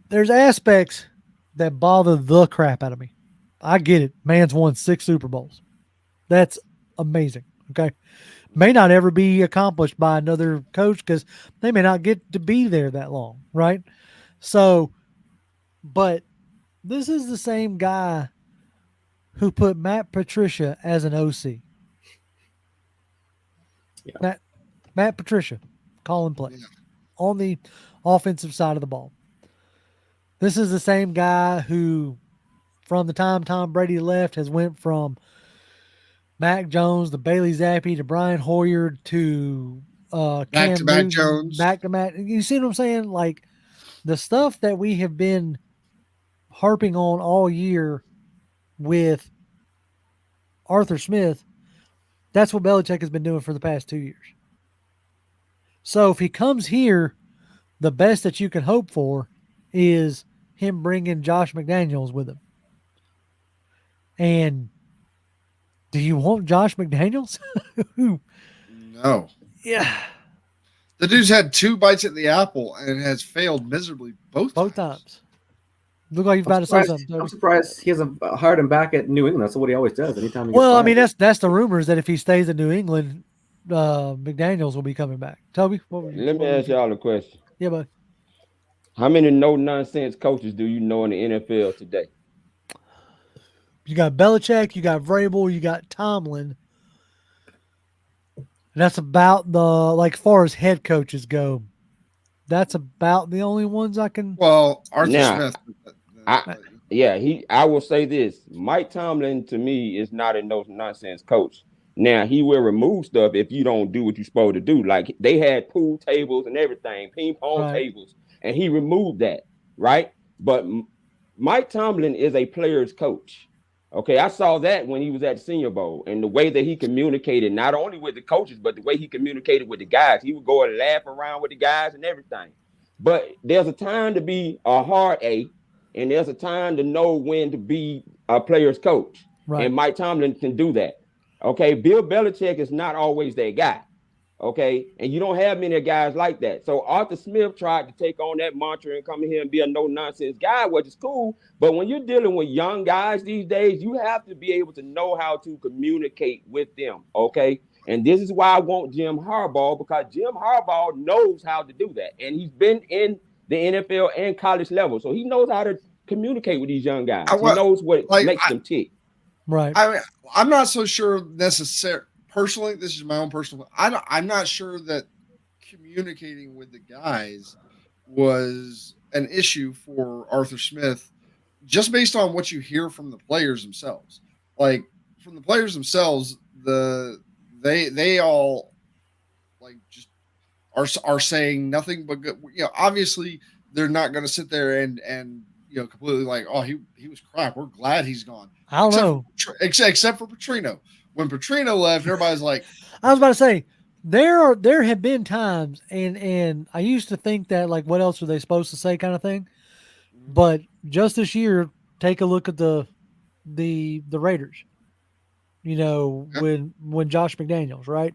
S1: There's aspects that bother the crap out of me. I get it. Man's won 6 Super Bowls. That's amazing. Okay. May not ever be accomplished by another coach because they may not get to be there that long, right? So, but this is the same guy who put Matt Patricia as an OC. Yeah. Matt Patricia, calling plays on the offensive side of the ball. This is the same guy who, from the time Tom Brady left, has went from Mac Jones to Bailey Zappi to Brian Hoyer to
S4: back to Mac Jones.
S1: Back to Mac. You see what I'm saying? Like the stuff that we have been harping on all year with Arthur Smith, that's what Belichick has been doing for the past 2 years. So if he comes here, the best that you can hope for is him bringing Josh McDaniels with him. And do you want Josh McDaniels?
S4: No.
S1: Yeah.
S4: The dude's had 2 bites at the apple and has failed miserably both times.
S1: Look like he's about to say something.
S2: I'm surprised he hasn't hired him back at New England. That's what he always does. Anytime.
S1: Well, I mean, that's the rumors that if he stays in New England, McDaniels will be coming back. Toby,
S3: let me ask y'all a question.
S1: Yeah, bud.
S3: How many no-nonsense coaches do you know in the NFL today?
S1: You got Belichick, you got Vrabel, you got Tomlin. That's about as far as head coaches go. That's about the only ones I can.
S4: Well, Arthur Smith.
S3: yeah, I will say this. Mike Tomlin to me is not a no nonsense coach. Now he will remove stuff if you don't do what you're supposed to do. Like they had pool tables and everything, ping pong
S1: Right.
S3: tables, and he removed that, right? But Mike Tomlin is a player's coach. Okay, I saw that when he was at Senior Bowl and the way that he communicated, not only with the coaches, but the way he communicated with the guys. He would go and laugh around with the guys and everything. But there's a time to be a hard A, and there's a time to know when to be a player's coach.
S1: Right.
S3: And Mike Tomlin can do that. Okay, Bill Belichick is not always that guy. Okay, and you don't have many guys like that. So Arthur Smith tried to take on that mantra and come in here and be a no nonsense guy, which is cool. But when you're dealing with young guys these days, you have to be able to know how to communicate with them. Okay, and this is why I want Jim Harbaugh, because Jim Harbaugh knows how to do that, and he's been in the NFL and college level, so he knows how to communicate with these young guys. He knows what makes them tick.
S1: Right.
S4: I'm not so sure necessarily. Personally, this is my own personal. I'm not sure that communicating with the guys was an issue for Arthur Smith, just based on what you hear from the players themselves. Like from the players themselves, they all like just are saying nothing but good. You know, obviously they're not going to sit there and completely like, oh, he was crap. We're glad he's gone.
S1: I don't know.
S4: Except for Petrino. When Petrino left, everybody's like,
S1: I was about to say there have been times, and I used to think that like, what else are they supposed to say, kind of thing. But just this year, take a look at the Raiders. You know, when Josh McDaniels, right,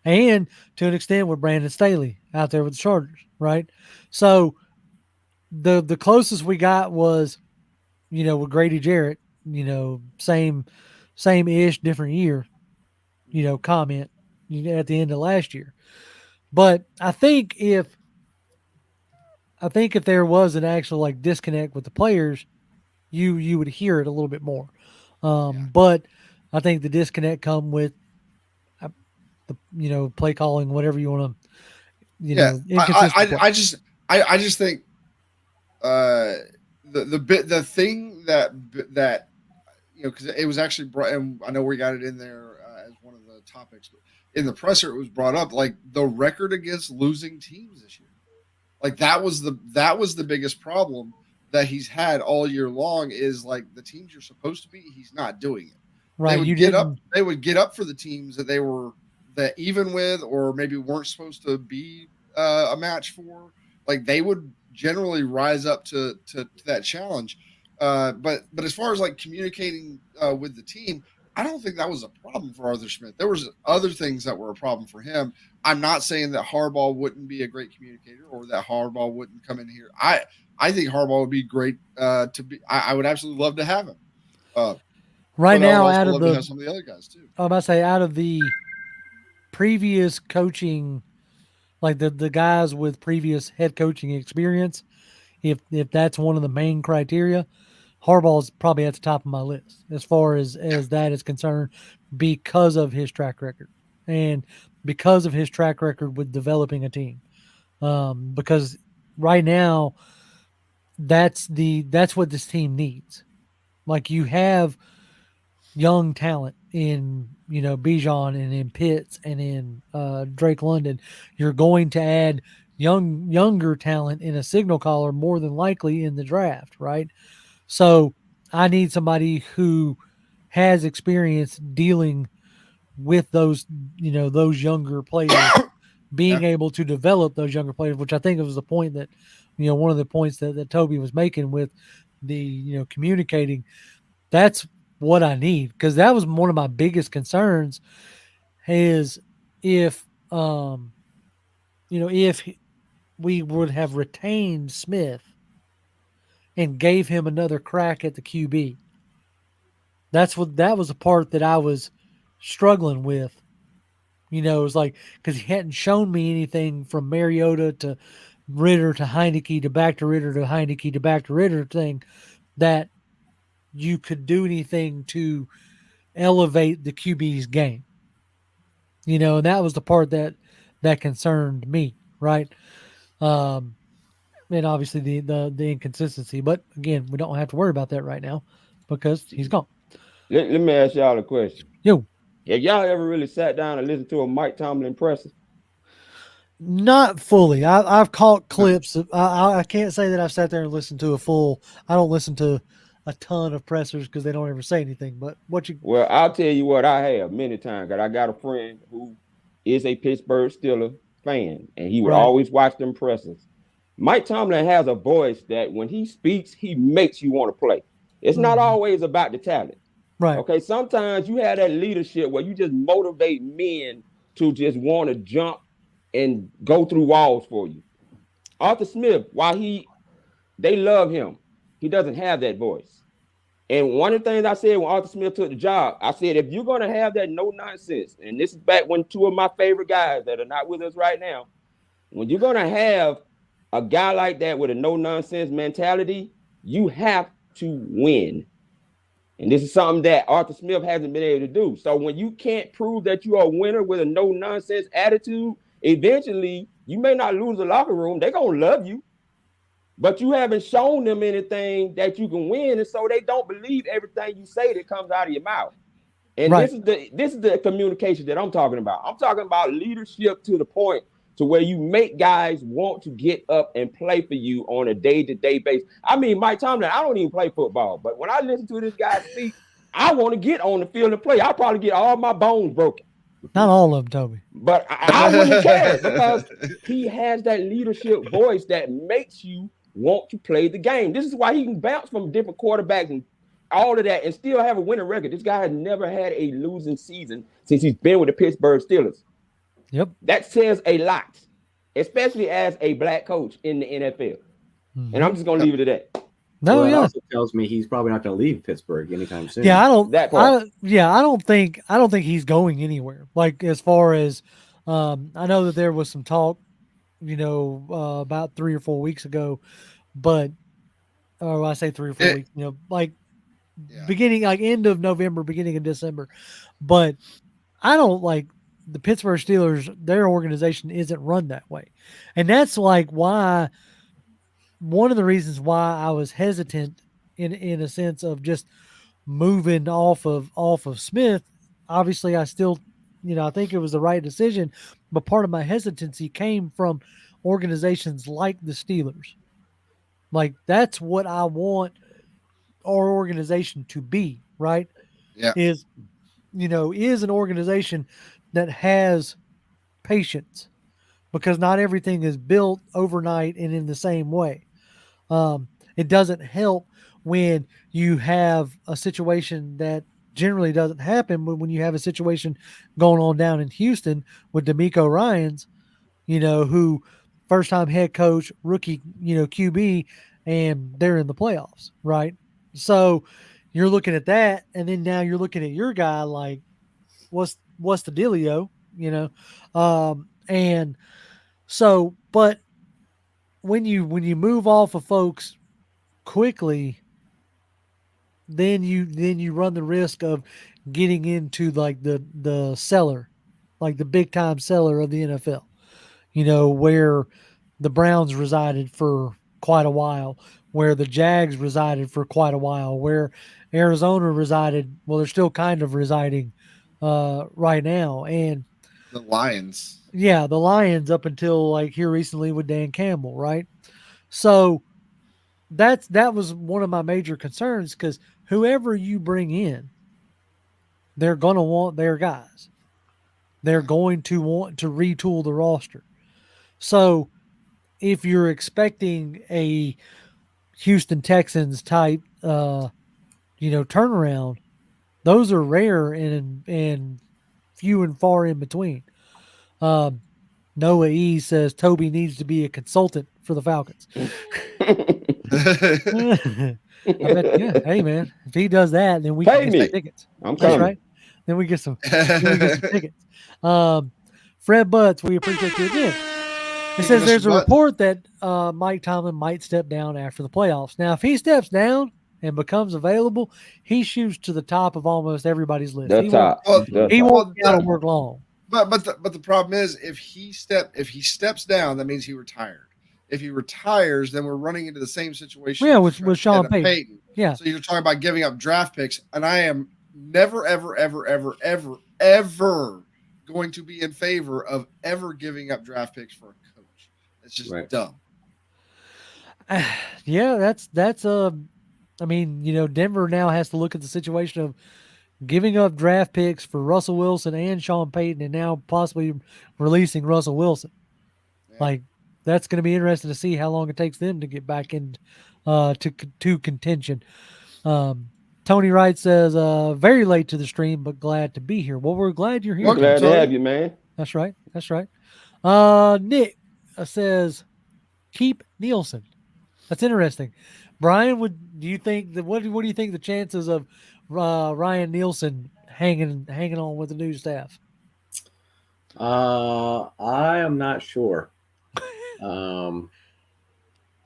S1: and to an extent with Brandon Staley out there with the Chargers, right. So the closest we got was, with Grady Jarrett, same ish, different year, comment at the end of last year. But I think if there was an actual like disconnect with the players, you would hear it a little bit more. But I think the disconnect come with the play calling, whatever you want to,
S4: I just think the thing that because it was actually brought, and I know we got it in there as one of the topics, but in the presser it was brought up, like the record against losing teams this year. Like that was the biggest problem that he's had all year long, is like the teams you're supposed to beat, he's not doing it.
S1: Right.
S4: They would get up for the teams that they were even with, or maybe weren't supposed to be a match for. Like they would generally rise up to that challenge. But as far as like communicating with the team, I don't think that was a problem for Arthur Smith. There was other things that were a problem for him. I'm not saying that Harbaugh wouldn't be a great communicator or that Harbaugh wouldn't come in here. I think Harbaugh would be great to be. I would absolutely love to have him.
S1: Right now, out of
S4: some of the other guys too.
S1: I'm about to say, out of the previous coaching, like the guys with previous head coaching experience, if that's one of the main criteria, Harbaugh's probably at the top of my list as far as that is concerned, because of his track record and because of his track record with developing a team. Because right now, that's what this team needs. Like you have young talent in Bijan and in Pitts and in Drake London. You're going to add younger talent in a signal caller more than likely in the draft, right? So I need somebody who has experience dealing with those younger players, being able to develop those younger players, which I think was the point that, one of the points that Toby was making with the, communicating. That's what I need, because that was one of my biggest concerns, is if if we would have retained Smith and gave him another crack at the QB. That was the part that I was struggling with. It was like, because he hadn't shown me anything from Mariota to Ritter to Heineke to back to Ritter to Heineke to back to Ritter thing that you could do anything to elevate the QB's game. And that was the part that concerned me, right? and obviously the inconsistency. But again, we don't have to worry about that right now because he's gone.
S3: Let me ask y'all a question.
S1: Yo,
S3: Have y'all ever really sat down and listened to a Mike Tomlin presser?
S1: not fully. I've caught clips. I can't say that I've sat there and listened to a full. I don't listen to a ton of pressers because they don't ever say anything. But what you?
S3: Well, I'll tell you what I have many times. Cause I got a friend who is a Pittsburgh Steelers fan, and he would
S1: Right.
S3: always watch them pressers. Mike Tomlin has a voice that when he speaks, he makes you want to play. It's not
S1: Mhm.
S3: always about the talent.
S1: Right.
S3: Okay, sometimes you have that leadership where you just motivate men to just want to jump and go through walls for you. Arthur Smith, while they love him, he doesn't have that voice. And one of the things I said when Arthur Smith took the job, I said, if you're going to have that no nonsense, and this is back when two of my favorite guys that are not with us right now, when you're going to have a guy like that with a no nonsense mentality, you have to win. And this is something that Arthur Smith hasn't been able to do. So when you can't prove that you are a winner with a no nonsense attitude, eventually you may not lose the locker room. They're going to love you. But you haven't shown them anything that you can win, and so they don't believe everything you say that comes out of your mouth. And
S1: Right.
S3: this is the communication that I'm talking about. I'm talking about leadership to the point to where you make guys want to get up and play for you on a day-to-day basis. I mean, Mike Tomlin, I don't even play football, but when I listen to this guy speak, I want to get on the field and play. I'll probably get all my bones broken.
S1: Not all of them, Toby.
S3: But I wouldn't care because he has that leadership voice that makes you want to play the game. This is why he can bounce from different quarterbacks and all of that and still have a winning record. This guy has never had a losing season since he's been with the Pittsburgh Steelers.
S1: Yep.
S3: That says a lot, especially as a black coach in the NFL.
S1: Mm-hmm.
S3: And I'm just going to leave it at that.
S1: No,
S2: Well, it
S1: yeah.
S2: also tells me he's probably not going to leave Pittsburgh anytime soon.
S1: Yeah, I don't.
S3: That part.
S1: I don't think he's going anywhere. Like as far as, I know that there was some talk, about 3 or 4 weeks ago, but, I say 3 or 4 weeks, like beginning, like end of November, beginning of December, but I don't like the Pittsburgh Steelers. Their organization isn't run that way, and that's like why. One of the reasons why I was hesitant in a sense of just moving off of Smith. Obviously, I still, I think it was the right decision, but part of my hesitancy came from organizations like the Steelers. Like that's what I want our organization to be, right?
S4: Yeah.
S1: Is an organization that has patience, because not everything is built overnight and in the same way. It doesn't help when you have a situation that generally doesn't happen, but when you have a situation going on down in Houston with DeMeco Ryans, who first time head coach, rookie, QB, and they're in the playoffs, right? So you're looking at that, and then now you're looking at your guy like, what's the dealio, and so, but when you move off of folks quickly, then you run the risk of getting into like the cellar, like the big time cellar of the NFL, where the Browns resided for quite a while, where the Jags resided for quite a while, where Arizona resided. Well, they're still kind of residing right now, and
S4: the Lions.
S1: Yeah, the Lions up until like here recently with Dan Campbell, right? So that was one of my major concerns, because whoever you bring in, they're going to want their guys. They're going to want to retool the roster. So if you're expecting a Houston Texans type, turnaround, those are rare and few and far in between. Noah E says Toby needs to be a consultant for the Falcons. I bet, yeah. Hey man, if he does that, then we can get some tickets.
S3: I'm
S1: That's
S3: coming.
S1: right. Then we get some tickets. Fred Butts, we appreciate you again. It says there's a report that Mike Tomlin might step down after the playoffs. Now, if he steps down and becomes available, he shoots to the top of almost everybody's list. He won't be out of work long.
S4: But the problem is, if he steps down, that means he retired. If he retires, then we're running into the same situation.
S1: Yeah,
S4: with
S1: with Sean Payton.
S4: Payton.
S1: Yeah.
S4: So you're talking about giving up draft picks, and I am never, ever, ever, ever, ever, ever going to be in favor of ever giving up draft picks for a coach. It's just dumb.
S1: Yeah, that's I mean, Denver now has to look at the situation of giving up draft picks for Russell Wilson and Sean Payton, and now possibly releasing Russell Wilson. Yeah. Like, that's going to be interesting to see how long it takes them to get back in to contention. Tony Wright says, very late to the stream, but glad to be here. Well, we're glad you're here.
S3: We're glad to have you, man.
S1: That's right. That's right. Nick says, keep Nielsen. That's interesting. Brian, what do you think the chances of Ryan Nielsen hanging on with the new staff?
S2: I am not sure.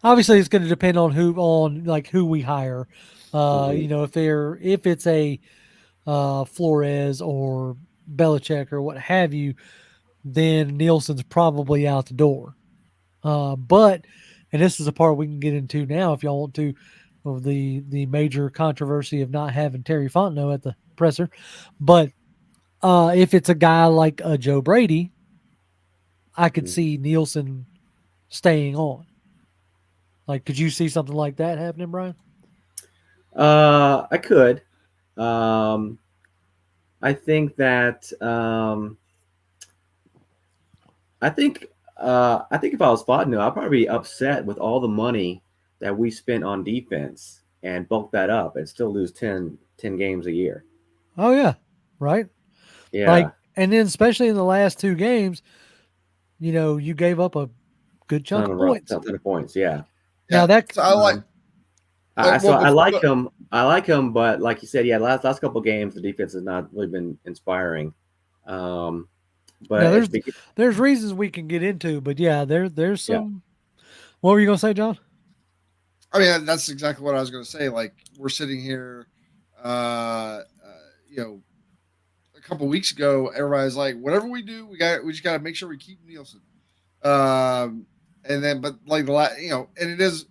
S1: Obviously, it's going to depend on who we hire. If it's a Flores or Belichick or what have you, then Nielsen's probably out the door. And this is a part we can get into now if y'all want to, of the major controversy of not having Terry Fontenot at the presser. But if it's a guy like Joe Brady, I could see Nielsen staying on. Like, could you see something like that happening, Brian?
S2: I could. I think that I think if I was Fontenot, I'd probably be upset with all the money that we spent on defense and bulk that up and still lose 10 games a year.
S1: Oh yeah, right.
S2: Yeah.
S1: And then especially in the last 2 games, you gave up a good chunk of points.
S2: Ton of points, yeah.
S1: Now that
S4: I like.
S2: I like him. I like him, but like you said, last couple of games the defense has not really been inspiring. But
S1: now there's reasons we can get into, but there's some. Yeah. What were you gonna say, John?
S4: I mean, that's exactly what I was gonna say. Like, we're sitting here, a couple weeks ago, everybody's like, whatever we do, we just got to make sure we keep Nielsen. And then, but like and it is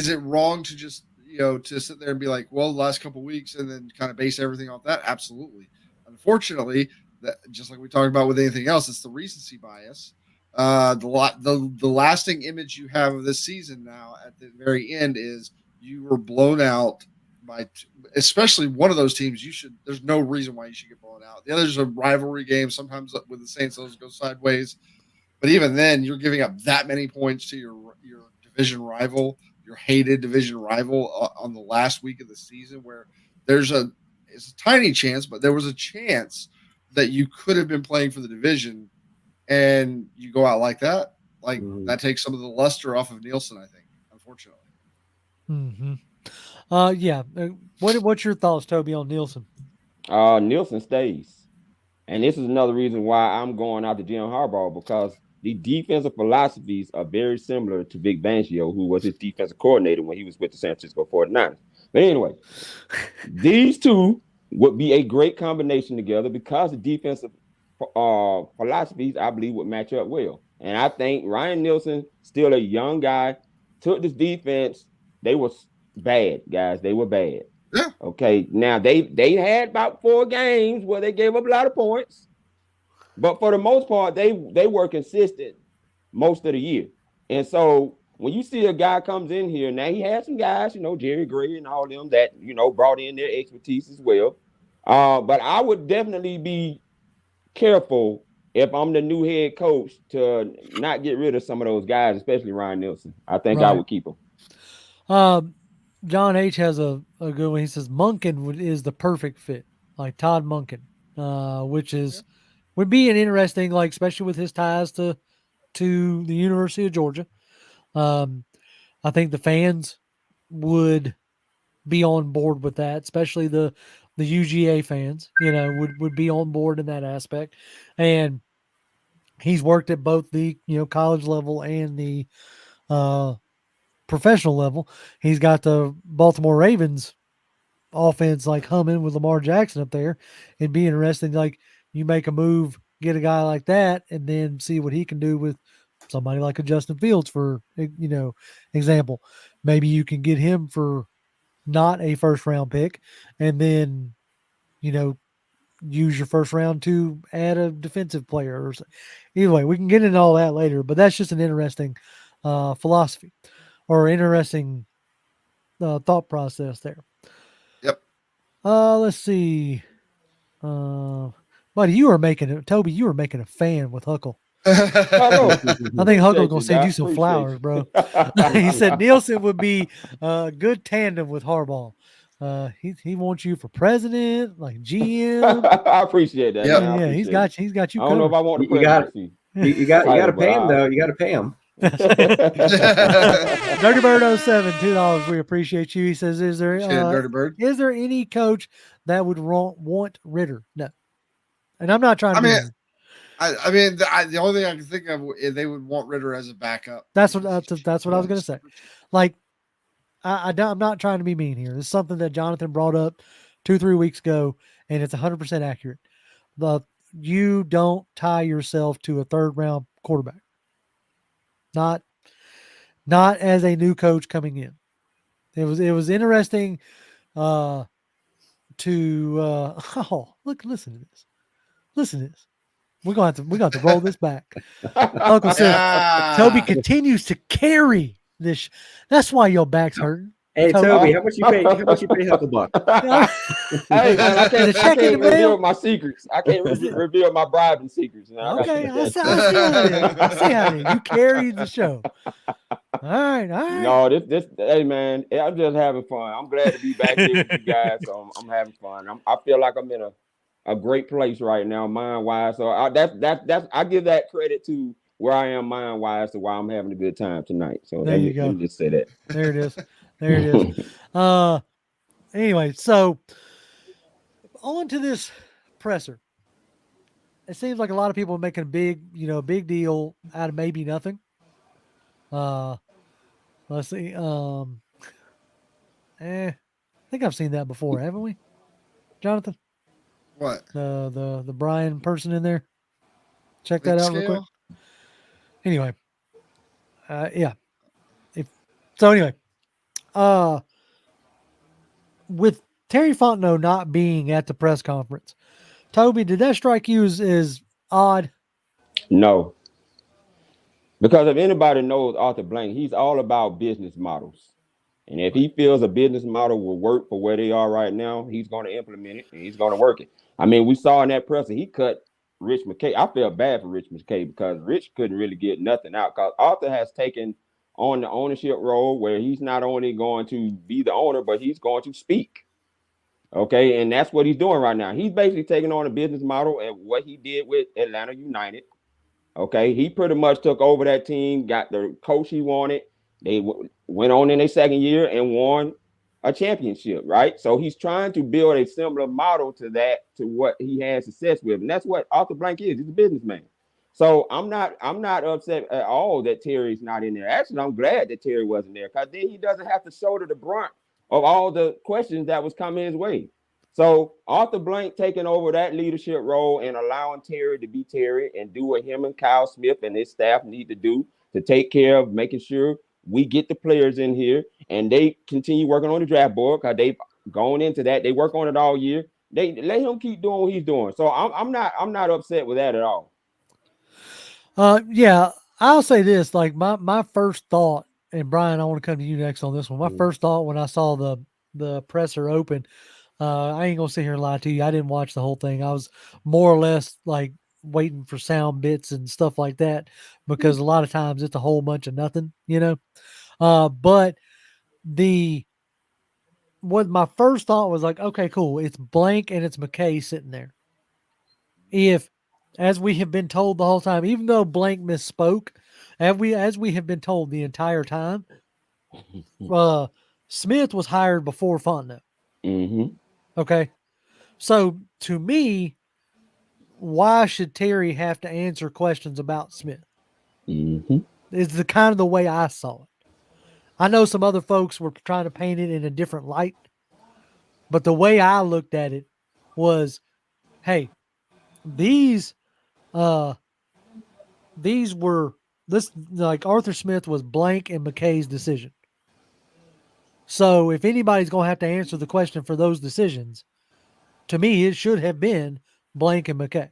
S4: it wrong to just to sit there and be like, well, the last couple of weeks, and then kind of base everything off that? Absolutely. Unfortunately, that just like we talked about with anything else, it's the recency bias. The lasting image you have of this season now at the very end is you were blown out by, especially one of those teams. There's no reason why you should get blown out. The other's a rivalry game. Sometimes with the Saints, those go sideways. But even then, you're giving up that many points to your division rival, your hated division rival on the last week of the season, where it's a tiny chance, but there was a chance that you could have been playing for the division, and you go out like that. Like, that takes some of the luster off of Nielsen, I think, unfortunately.
S1: Mm-hmm. What's your thoughts, Toby, on Nielsen?
S3: Nielsen stays. And this is another reason why I'm going out to Jim Harbaugh, because the defensive philosophies are very similar to Vic Fangio, who was his defensive coordinator when he was with the San Francisco 49ers. But anyway, these two would be a great combination together because the defensive philosophies, I believe, would match up well. And I think Ryan Nielsen, still a young guy, took this defense. They were bad, guys. They were bad.
S4: Yeah.
S3: Okay. Now they had about 4 games where they gave up a lot of points, but for the most part, they were consistent most of the year. And so when you see a guy comes in here, now he had some guys, Jerry Gray and all them that brought in their expertise as well. But I would definitely be careful if I'm the new head coach to not get rid of some of those guys, especially Ryan Nielsen. I think I would keep him.
S1: John H has a good one. He says Monken is the perfect fit, like Todd Monken, which would be an interesting, like, especially with his ties to the University of Georgia. I think the fans would be on board with that, especially the UGA fans, would be on board in that aspect. And he's worked at both the, college level and the professional level. He's got the Baltimore Ravens offense like humming with Lamar Jackson up there. It'd be interesting, like, you make a move, get a guy like that, and then see what he can do with somebody like a Justin Fields, for example. Maybe you can get him for not a first round pick, and then use your first round to add a defensive player. Either way, we can get into all that later, but that's just an interesting philosophy or interesting thought process there.
S4: Yep.
S1: Let's see. Buddy, you are making a fan with Huckle. I think Huckle's gonna send you some flowers, bro. He said Nielsen would be a good tandem with Harbaugh. He wants you for president, like GM.
S3: I appreciate that.
S4: Yeah.
S3: Man.
S1: Yeah, he's got you
S3: I don't know if
S1: covered.
S3: I want the
S2: You got it.
S3: presidency.
S2: You got to pay him though. You got to pay him.
S1: Dirty Bird 07, $2. We appreciate you. He says, "Is there
S4: Dirty Bird.
S1: is there any coach that would want Ritter?" No, and I'm not trying to.
S4: The only thing I can think of is they would want Ritter as a backup.
S1: That's what I was going to say. Like, I'm not trying to be mean here. This is something that Jonathan brought up 2-3 weeks ago, and it's 100% accurate. You don't tie yourself to a third round quarterback. Not as a new coach coming in. It was interesting listen to this. Listen to this. We're gonna have to roll this back. Uncle said Toby continues to carry this. That's why your back's hurting.
S2: Hey Toby, how much you pay Hucklebuck?
S3: Hey man, I can't
S1: in the mail?
S3: reveal my secrets. I can't reveal my bribing secrets. Now.
S1: Okay, I see how it is. You carried the show. All right.
S3: No, this. Hey man, I'm just having fun. I'm glad to be back here with you guys. So I'm having fun. I feel like I'm in a great place right now, mind wise. So that's I give that credit to where I am mind wise to why I'm having a good time tonight. So
S1: there you go.
S3: Let me just say that.
S1: There it is. There it is. Anyway, so on to this presser. It seems like a lot of people are making a big deal out of maybe nothing. Let's see. I think I've seen that before, haven't we, Jonathan?
S4: What?
S1: The Brian person in there. Check that out real quick. Anyway, yeah. Anyway, with Terry Fontenot not being at the press conference, Toby, did that strike you as odd?
S3: No. Because if anybody knows Arthur Blank, he's all about business models. And if he feels a business model will work for where they are right now, he's going to implement it and he's going to work it. I mean, we saw in that presser, he cut Rich McKay. I felt bad for Rich McKay because Rich couldn't really get nothing out because Arthur has taken on the ownership role where he's not only going to be the owner, but he's going to speak. Okay, and that's what he's doing right now. He's basically taking on a business model and what he did with Atlanta United. Okay, he pretty much took over that team, got the coach he wanted. They went on in their second year and won a championship, right? So he's trying to build a similar model to what he had success with, and that's what Arthur Blank is. He's a businessman. So I'm not upset at all that Terry's not in there. Actually, I'm glad that Terry wasn't there because then he doesn't have to shoulder the brunt of all the questions that was coming his way. So Arthur Blank taking over that leadership role and allowing Terry to be Terry and do what him and Kyle Smith and his staff need to do to take care of making sure we get the players in here and they continue working on the draft board because they've gone into that. They work on it all year. They let him keep doing what he's doing. So I'm not upset with that at all.
S1: Yeah, I'll say this. Like my first thought, and Brian, I want to come to you next on this one. My first thought when I saw the presser open, I ain't gonna sit here and lie to you. I didn't watch the whole thing. I was more or less like waiting for sound bits and stuff like that because a lot of times it's a whole bunch of nothing, But what my first thought was like, okay, cool. It's Blank and it's McKay sitting there. If, as we have been told the whole time, even though Blank misspoke, as we have been told the entire time, Smith was hired before Fontenot.
S3: Mm-hmm.
S1: Okay. So to me, why should Terry have to answer questions about Smith?
S3: Mm-hmm.
S1: Is the kind of the way I saw it. I know some other folks were trying to paint it in a different light, but the way I looked at it was, hey, these were this like Arthur Smith was Blank and McKay's decision. So if anybody's going to have to answer the question for those decisions, to me, it should have been Blank and McKay.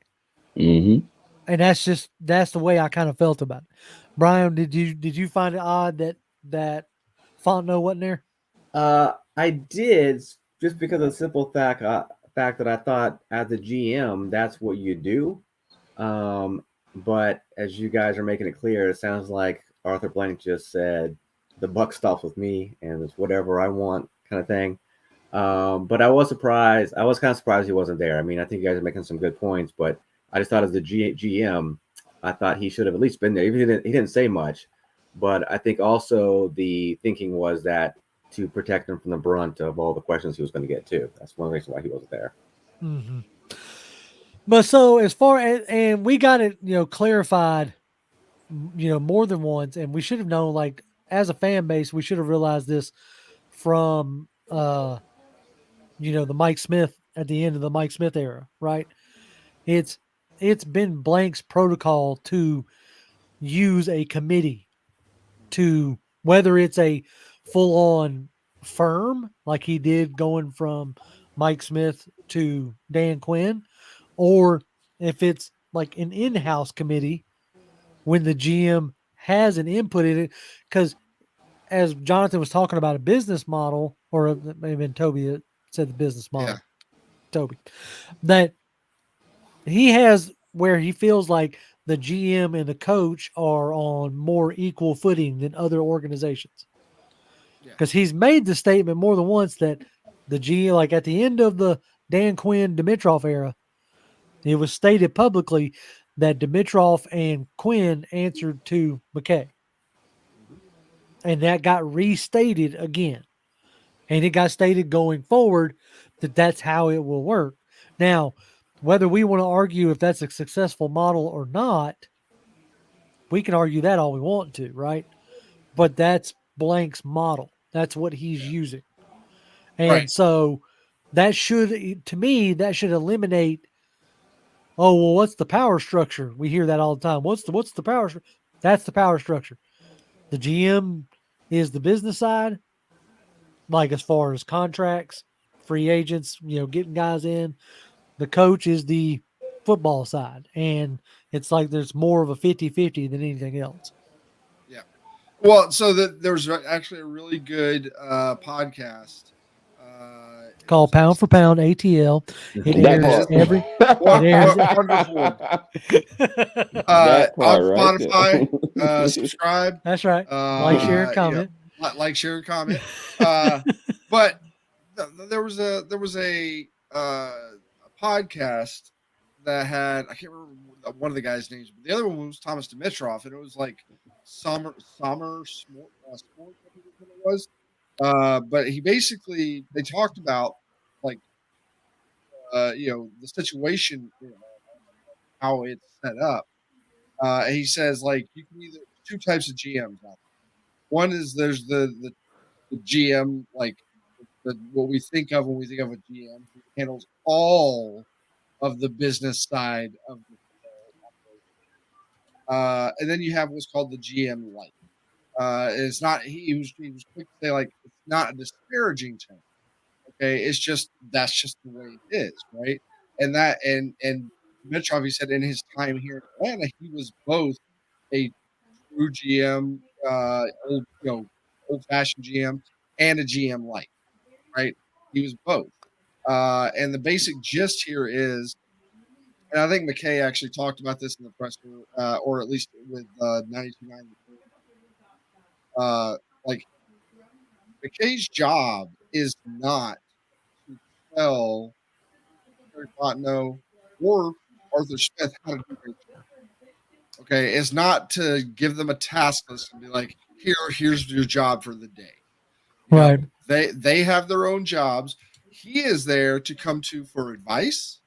S3: Mm-hmm.
S1: And that's the way I kind of felt about it. Brian, did you find it odd that Fontenot wasn't there?
S2: I did, just because of the simple fact that I thought as a GM that's what you do. But as you guys are making it clear, it sounds like Arthur Blank just said the buck stops with me and it's whatever I want kind of thing. But I was surprised. I was kind of surprised he wasn't there. I mean, I think you guys are making some good points, but I just thought as the GM, I thought he should have at least been there. Even he didn't say much, but I think also the thinking was that to protect him from the brunt of all the questions he was going to get too. That's one reason why he wasn't there.
S1: Mm-hmm. But so as far as, and we got it, clarified, more than once, and we should have known, like, as a fan base, we should have realized this from, the Mike Smith at the end of the Mike Smith era, right? It's been Blank's protocol to use a committee to, whether it's a full-on firm like he did going from Mike Smith to Dan Quinn, or if it's like an in-house committee when the GM has an input in it. Because as Jonathan was talking about a business model, or maybe Toby that said the business model, Toby, that he has where he feels like the GM and the coach are on more equal footing than other organizations. Because he's made the statement more than once that the GM, like at the end of the Dan Quinn Dimitrov era, it was stated publicly that Dimitrov and Quinn answered to McKay. And that got restated again. And it got stated going forward that that's how it will work. Now, whether we want to argue if that's a successful model or not, we can argue that all we want to, right? But that's Blank's model. That's what he's using. And so that should, to me, that should eliminate, oh, well, what's the power structure? We hear that all the time. What's the power structure? That's the power structure. The GM is the business side, like as far as contracts, free agents, getting guys in. The coach is the football side. And it's like there's more of a 50-50 than anything else.
S4: Yeah. Well, so there was actually a really good podcast
S1: called Pound for Pound ATL. It airs every
S4: wonderful. On Spotify,
S3: right
S4: subscribe.
S1: That's right. Like, share, and comment.
S4: Like, share, and comment. But there was a podcast that had, I can't remember one of the guys' names, but the other one was Thomas Dimitrov, and it was like Summer Sport, I think it was. But they talked about like the situation, how it's set up. And he says like you can either two types of GMs out there. One is there's the GM, like what we think of when we think of a GM who handles all of the business side of the and then you have what's called the GM light. It's not, he was quick to say like it's not a disparaging term. Okay, it's just that's just the way it is, right? And that and Mitrov, he said in his time here in Atlanta, he was both a true GM, old fashioned GM, and a GM light, right? He was both. And the basic gist here is, and I think McKay actually talked about this in the presser, or at least with 92.9. Like McKay's job is not to tell Terry Fontenot or Arthur Smith how to do their job. Okay, it's not to give them a task list and be like, here's your job for the day.
S1: Right.
S4: They have their own jobs. He is there to come to for advice.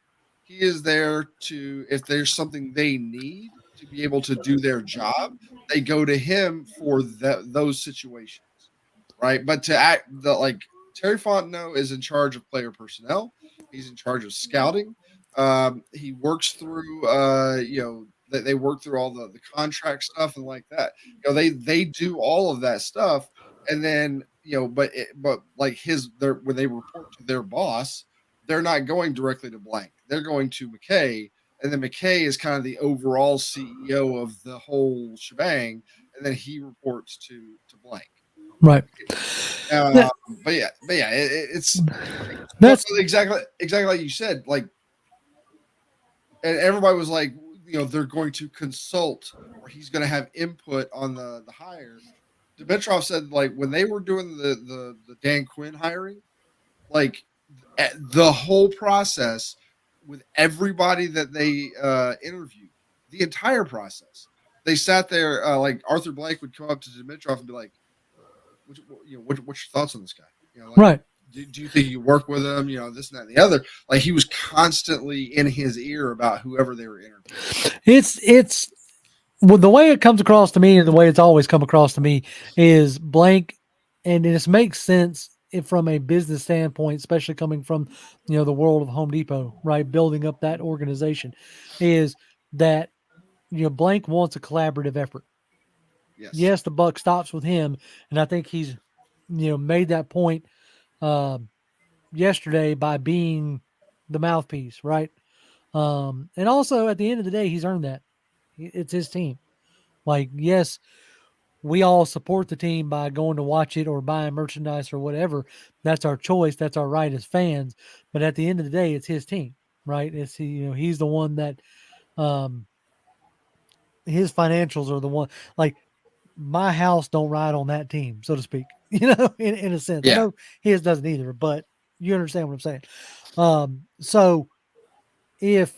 S4: He is there to, if there's something they need to be able to do their job, they go to him for those situations, right? But to act like Terry Fontenot is in charge of player personnel. He's in charge of scouting. He works through, They work through all the contract stuff and like that. They do all of that stuff, and then but like when they report to their boss, they're not going directly to Blank. They're going to McKay, and then McKay is kind of the overall CEO of the whole shebang, and then he reports to Blank.
S1: Right.
S4: But yeah, it's
S1: That's
S4: exactly like you said. Like, and everybody was like, they're going to consult, or he's going to have input on the hire. Dimitrov said, like, when they were doing the Dan Quinn hiring, like the whole process with everybody that they interviewed, the entire process, they sat there. Like Arthur Blank would come up to Dimitrov and be like, what's your thoughts on this guy? Like,
S1: right.
S4: Do you think you work with him? This and that and the other. Like, he was constantly in his ear about whoever they were interviewing.
S1: It's well, the way it comes across to me, and the way it's always come across to me, is Blank, and it makes sense from a business standpoint, especially coming from the world of Home Depot, right? Building up that organization, is that Blank wants a collaborative effort. Yes, the buck stops with him, and I think he's made that point yesterday by being the mouthpiece, right? And also at the end of the day, he's earned that. It's his team. Like, yes, we all support the team by going to watch it or buying merchandise or whatever. That's our choice. That's our right as fans. But at the end of the day, it's his team, right? It's he's the one that his financials are the one. Like, my house don't ride on that team, so to speak. In a sense.
S4: Yeah.
S1: I know his doesn't either, but you understand what I'm saying. So if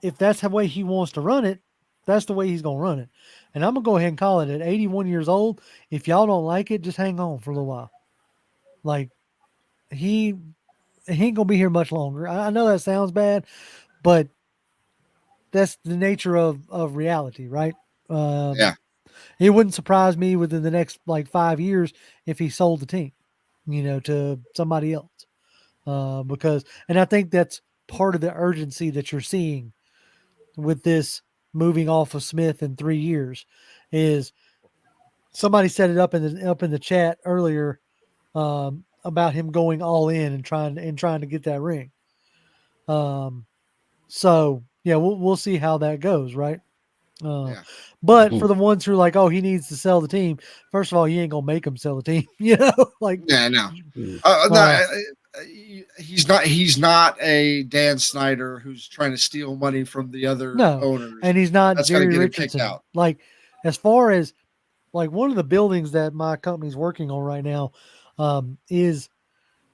S1: that's the way he wants to run it, that's the way he's going to run it. And I'm going to go ahead and call it at 81 years old. If y'all don't like it, just hang on for a little while. Like, he ain't going to be here much longer. I know that sounds bad, but that's the nature of reality, right?
S4: Yeah.
S1: It wouldn't surprise me within the next 5 years if he sold the team, to somebody else. And I think that's part of the urgency that you're seeing with this moving off of Smith in 3 years. Is somebody set it up in the chat earlier about him going all in and trying to get that ring. So yeah, we'll see how that goes, right? But for the ones who are like, oh, he needs to sell the team. First of all, you ain't gonna make him sell the team, like.
S4: Yeah, no. No, he's not a Dan Snyder who's trying to steal money from the other owners,
S1: and he's not
S4: That's
S1: Jerry
S4: gonna get him
S1: Richardson.
S4: kicked out.
S1: Like, as far as one of the buildings that my company's working on right now is,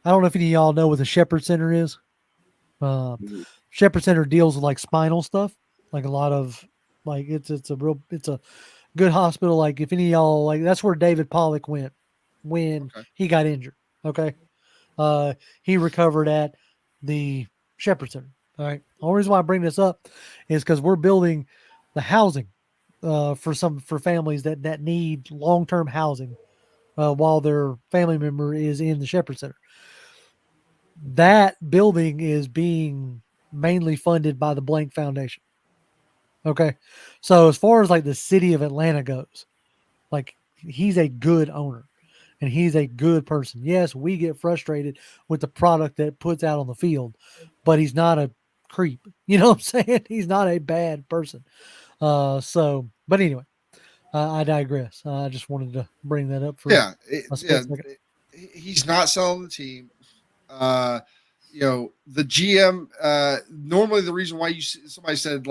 S1: I don't know if any of y'all know what the Shepherd Center is. Shepherd Center deals with spinal stuff, like a lot of it's a good hospital. Like, if any of y'all that's where David Pollock went when he got injured. Okay. He recovered at the Shepherd Center. All right. The only reason why I bring this up is because we're building the housing for families that need long-term housing while their family member is in the Shepherd Center. That building is being mainly funded by the Blank Foundation. Okay. So as far as the city of Atlanta goes, he's a good owner. And he's a good person. Yes, we get frustrated with the product that puts out on the field, but he's not a creep. You know what I'm saying? He's not a bad person. But anyway, I digress. I just wanted to bring that up for a split second.
S4: He's not selling the team. The GM, normally the reason why somebody said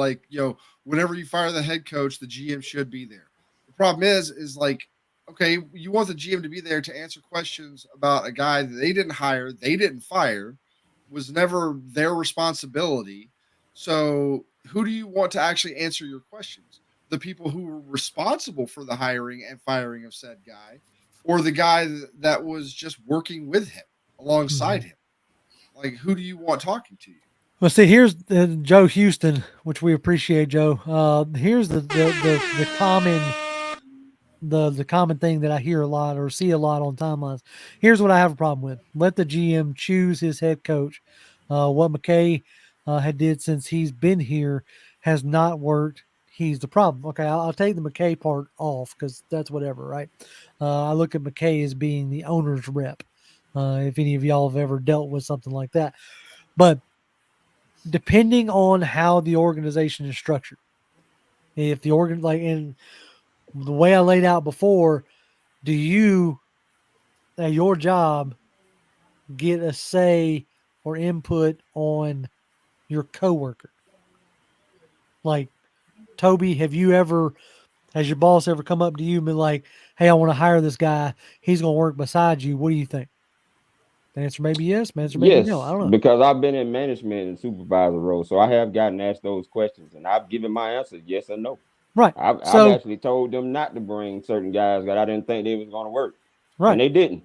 S4: whenever you fire the head coach, the GM should be there. The problem is okay, you want the GM to be there to answer questions about a guy that they didn't hire, they didn't fire, was never their responsibility. So who do you want to actually answer your questions? The people who were responsible for the hiring and firing of said guy, or the guy that was just working with him alongside him? Who do you want talking to you?
S1: Well, see, here's Joe Houston, which we appreciate, Joe. Here's the common the common thing that I hear a lot or see a lot on timelines. Here's what I have a problem with. Let the GM choose his head coach. What McKay had did since he's been here has not worked. he's the problem. Okay, I'll take the McKay part off because that's whatever, right? I look at McKay as being the owner's rep. If any of y'all have ever dealt with something like that, but depending on how the organization is structured, if the organ like in the way I laid out before, do you at your job get a say or input on your coworker? Like Toby, has your boss ever come up to you and been like, "Hey, I want to hire this guy. He's going to work beside you. What do you think?" The answer may be yes. The answer may be no. I
S3: Yes,
S1: don't know.
S3: because I've been in management and supervisor roles, so I have gotten asked those questions, and I've given my answer yes or no.
S1: Right.
S3: I've actually told them not to bring certain guys that I didn't think they was going to work,
S1: Right.
S3: and they didn't.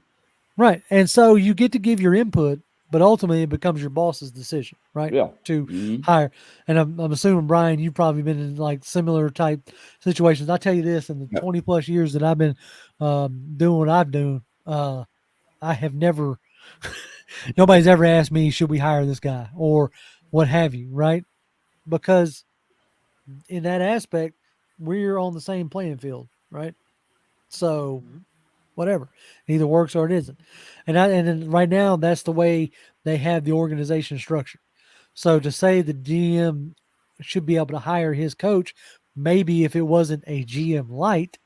S1: Right. And so you get to give your input, but ultimately it becomes your boss's decision, right?
S3: Yeah.
S1: To hire. And I'm assuming, Brian, you've probably been in like similar type situations. I tell you this, in the 20 plus years that I've been doing what I've done, I have never, nobody's ever asked me, should we hire this guy or what have you, right? Because in that aspect, we're on the same playing field, right? So whatever, it either works or it isn't. And then right now, that's the way they have the organization structured. So to say the GM should be able to hire his coach, maybe if it wasn't a GM light,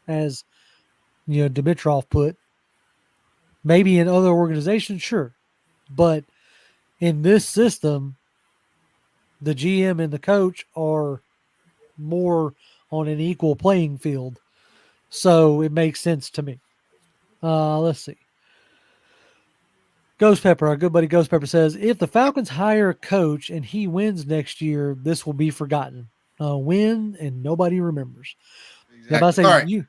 S1: as Dimitrov put, maybe in other organizations, sure. But in this system, the GM and the coach are more on an equal playing field. So it makes sense to me. Let's see. Ghost Pepper, our good buddy Ghost Pepper says, if the Falcons hire a coach and he wins next year, this will be forgotten. Win and nobody remembers.
S4: Exactly.
S1: All
S4: right.
S1: You.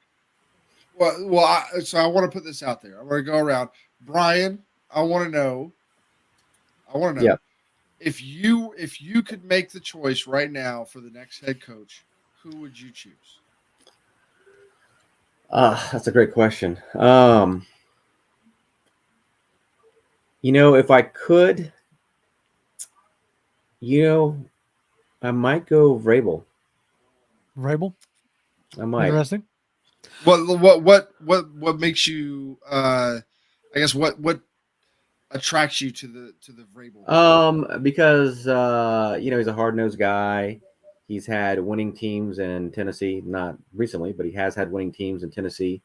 S4: So I want to put this out there. I want to go around. Brian, I want to know.
S2: Yeah.
S4: If you could make the choice right now for the next head coach, who would you choose?
S2: That's a great question. If I could, I might go Vrabel.
S1: Vrabel?
S2: I might.
S1: Interesting.
S4: What makes you I guess what attracts you to the Vrabel?
S2: Because he's a hard-nosed guy. He's had winning teams in Tennessee, not recently, but he has had winning teams in Tennessee.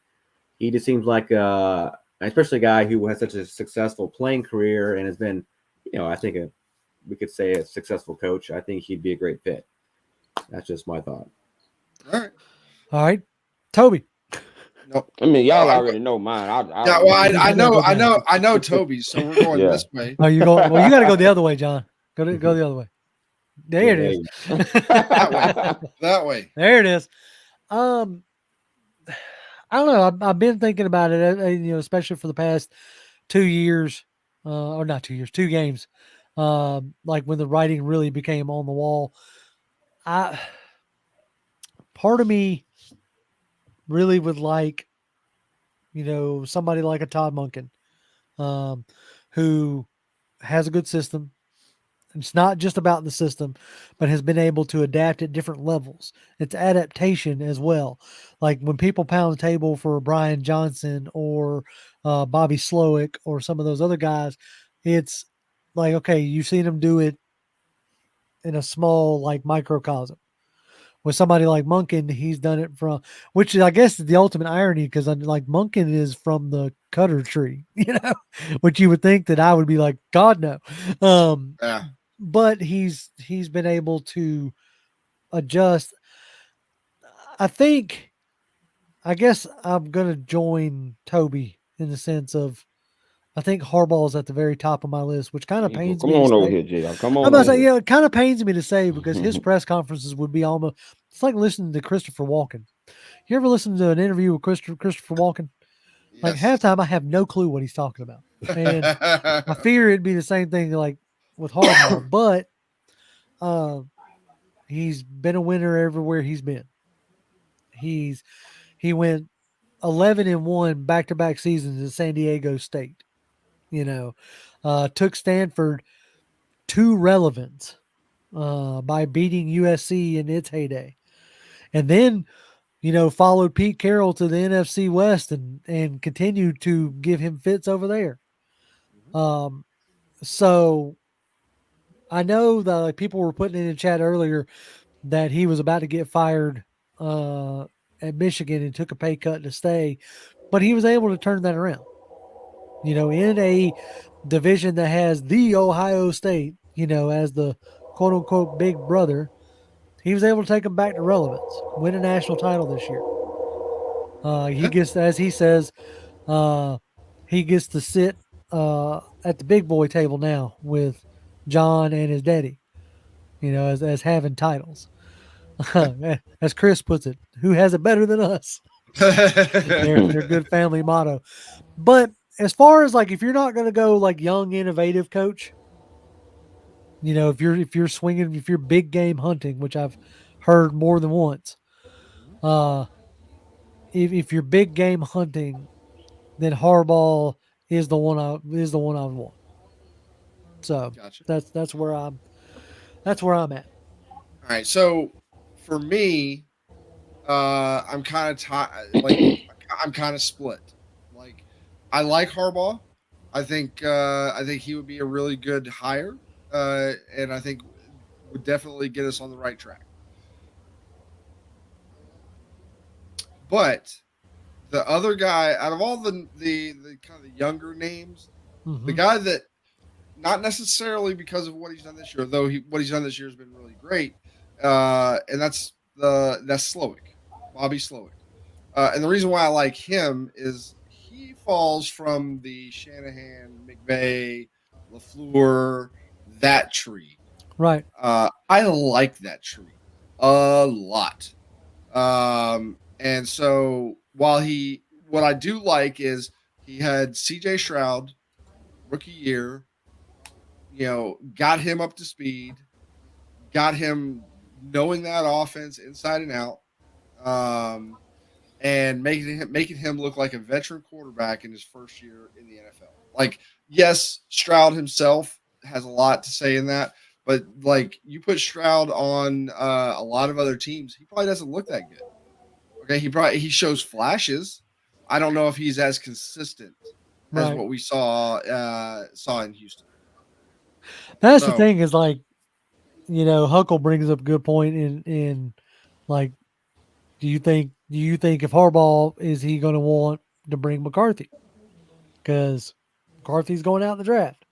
S2: He just seems like especially a guy who has such a successful playing career and has been, I think we could say a successful coach. I think he'd be a great fit. That's just my thought.
S4: All
S1: right. Toby.
S4: Nope.
S3: I mean, y'all already know mine.
S4: I know Toby, so we're going this way.
S1: Oh, you going? Well, you got to go the other way, John. Go the other way. There it is.
S4: That way.
S1: There it is. I don't know. I've been thinking about it, especially for the past 2 years, or not 2 years, 2 games. Like when the writing really became on the wall. Part of me really would like, somebody like a Todd Monken, who has a good system. It's not just about the system, but has been able to adapt at different levels. It's adaptation as well. Like when people pound the table for Brian Johnson or Bobby Slowick or some of those other guys, it's like, okay, you've seen them do it in a small, like, microcosm. With somebody like Monken, he's done it from, which I guess is the ultimate irony, because like Monken is from the cutter tree, which you would think that I would be like, God, no.
S4: Yeah.
S1: But he's been able to adjust. I guess I'm going to join Toby in the sense of, I think Harbaugh's at the very top of my list, which kind of pains me.
S3: Come on over here, JR. Come on.
S1: I'm about to say, it kind of pains me to say, because his press conferences would be almost, it's like listening to Christopher Walken. You ever listen to an interview with Christopher Walken?
S4: Yes.
S1: Like half the time I have no clue what he's talking about. And I fear it'd be the same thing like with Harbaugh, but he's been a winner everywhere he's been. He went 11-1 back-to-back seasons in San Diego State. Took Stanford to relevance by beating USC in its heyday. and then followed Pete Carroll to the NFC West and continued to give him fits over there. So I know that people were putting in the chat earlier that he was about to get fired at Michigan and took a pay cut to stay, but he was able to turn that around. In a division that has the Ohio State, as the quote unquote big brother, he was able to take them back to relevance, win a national title this year. He gets, as he says, he gets to sit at the big boy table now with John and his daddy, as having titles. As Chris puts it, who has it better than us? Their good family motto. But as far as if you're not going to go young, innovative coach, if you're swinging, if you're big game hunting, which I've heard more than once, if you're big game hunting, then Harbaugh is the one I would want. So
S4: Gotcha.
S1: that's where I'm at.
S4: All right. So for me, I'm kind of I'm kind of split. I like Harbaugh. I think he would be a really good hire, and I think would definitely get us on the right track. But the other guy, out of all the kind of the younger names, the guy that not necessarily because of what he's done this year, though what he's done this year has been really great, and that's Slowick, Bobby Slowick. And the reason why I like him is he falls from the Shanahan, McVay, LaFleur, that tree.
S1: Right.
S4: I like that tree a lot. And so what I do like is he had CJ Stroud, rookie year, got him up to speed, got him knowing that offense inside and out, and making him look like a veteran quarterback in his first year in the NFL. Yes, Stroud himself has a lot to say in that, but you put Stroud on a lot of other teams, he probably doesn't look that good. Okay, he shows flashes. I don't know if he's as consistent as what we saw in Houston.
S1: That's the thing is Huckle brings up a good point in do you think if Harbaugh, is he going to want to bring McCarthy? Because McCarthy's going out in the draft.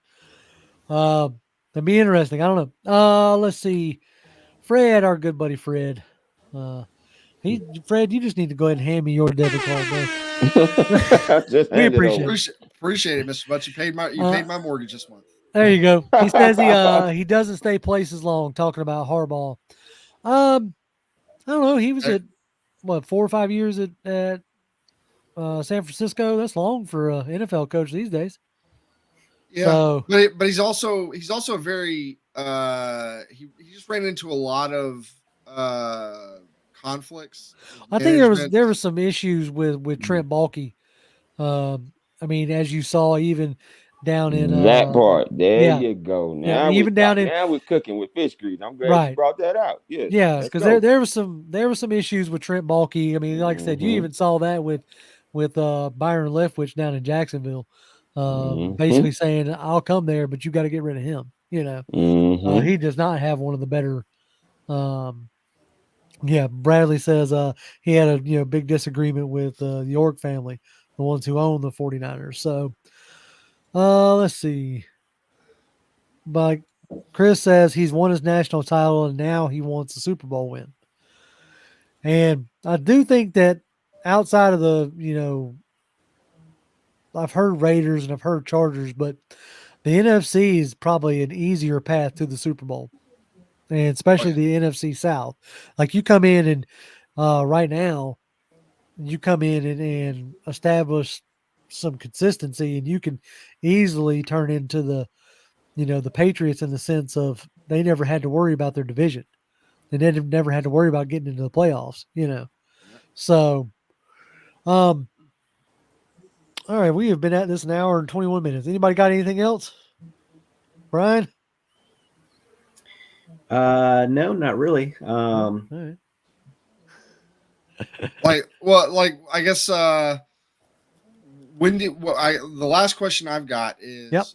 S1: That'd be interesting. I don't know. Let's see. Fred, our good buddy Fred. Fred, you just need to go ahead and hand me your debit card, bro. We
S4: appreciate it, Mr. Butch. You paid my mortgage this month.
S1: There you go. He says he doesn't stay places long. Talking about Harbaugh. I don't know. He was at 4 or 5 years at San Francisco. That's long for an NFL coach these days.
S4: Yeah, so, but he's also a very he just ran into a lot of conflicts.
S1: I think there was some issues with Trent Baalke. I mean, as you saw, even down in
S3: that part, you go. Now even now we're cooking with fish grease. I'm glad you brought that out.
S1: Yeah, because there was some issues with Trent Baalke. I mean, like I said, you even saw that with Byron Leftwich down in Jacksonville, basically saying, "I'll come there, but you got to get rid of him." He does not have one of the better. Bradley says he had a big disagreement with the York family, the ones who own the 49ers. So let's see. But Chris says he's won his national title and now he wants a Super Bowl win. And I do think that outside of the, I've heard Raiders and I've heard Chargers, but the NFC is probably an easier path to the Super Bowl. And especially the NFC South. You come in and right now, you come in and establish some consistency, and you can easily turn into the Patriots in the sense of they never had to worry about their division. They never had to worry about getting into the playoffs, So, all right, we have been at this an hour and 21 minutes. Anybody got anything else? Brian?
S2: No, not really.
S1: All right.
S4: I guess the last question I've got is
S1: Yep.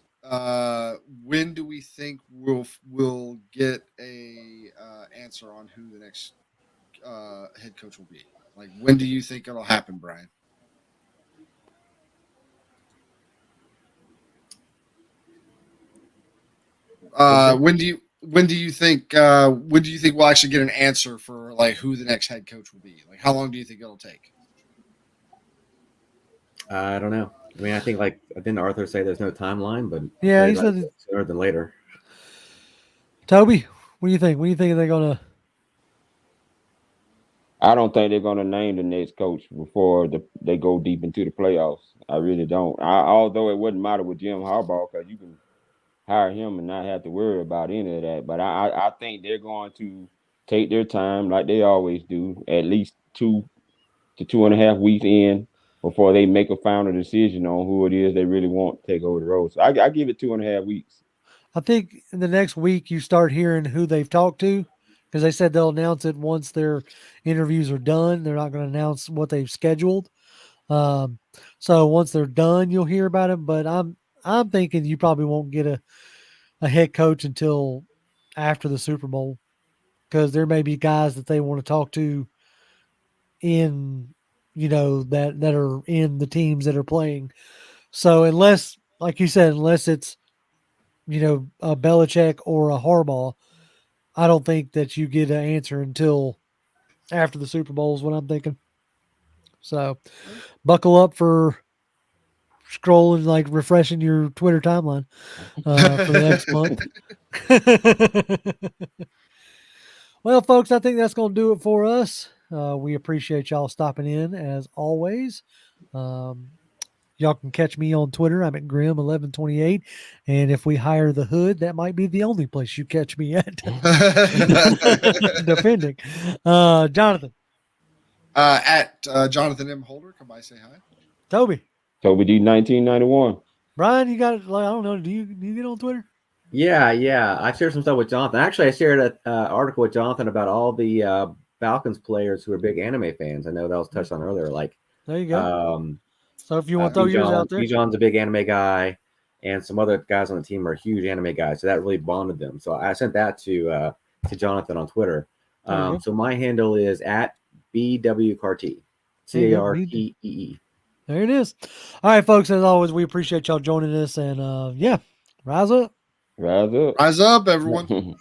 S4: when do we think we'll get a answer on who the next head coach will be? Like, when do you think it'll happen, Brian? When do you think we'll actually get an answer for like who the next head coach will be? Like, how long do you think it'll take?
S2: I don't know. I mean, I think didn't Arthur say there's no timeline, but
S1: Yeah,
S2: they'd
S1: he
S2: like
S1: said.
S2: it sooner than later.
S1: Toby, what do you think? What do you think they're gonna?
S3: I don't think they're going to name the next coach before they go deep into the playoffs. I really don't. Although it wouldn't matter with Jim Harbaugh because you can hire him and not have to worry about any of that. But I think they're going to take their time like they always do, at least 2 to 2.5 weeks in before they make a final decision on who it is they really want to take over the road. So I give it 2.5 weeks.
S1: I think in the next week you start hearing who they've talked to, because they said they'll announce it once their interviews are done. They're not going to announce what they've scheduled. So once they're done, you'll hear about it. But I'm thinking you probably won't get a head coach until after the Super Bowl, because there may be guys that they want to talk to in, that are in the teams that are playing. So unless, like you said, unless it's a Belichick or a Harbaugh, I don't think that you get an answer until after the Super Bowl is what I'm thinking. So buckle up for scrolling, like refreshing your Twitter timeline for the next month. Well, folks, I think that's going to do it for us. We appreciate y'all stopping in as always. Y'all can catch me on Twitter. I'm at Grim1128. And if we hire the Hood, that might be the only place you catch me at. Defending. Jonathan.
S4: At Jonathan M. Holder. Come by, say hi.
S1: Toby.
S3: Toby D 1991.
S1: Brian, you got it. Like, I don't know. Do you get on Twitter?
S2: Yeah. I shared some stuff with Jonathan. Actually, I shared an article with Jonathan about all the Falcons players who are big anime fans. I know that was touched on earlier. Like,
S1: there you go. So if you want to throw yours out there,
S2: Bijan's a big anime guy, and some other guys on the team are huge anime guys. So that really bonded them. So I sent that to Jonathan on Twitter. So my handle is at BWCartee, CARTEE.
S1: There it is. All right, folks. As always, we appreciate y'all joining us, and rise up.
S3: Rise up.
S4: Rise up, everyone.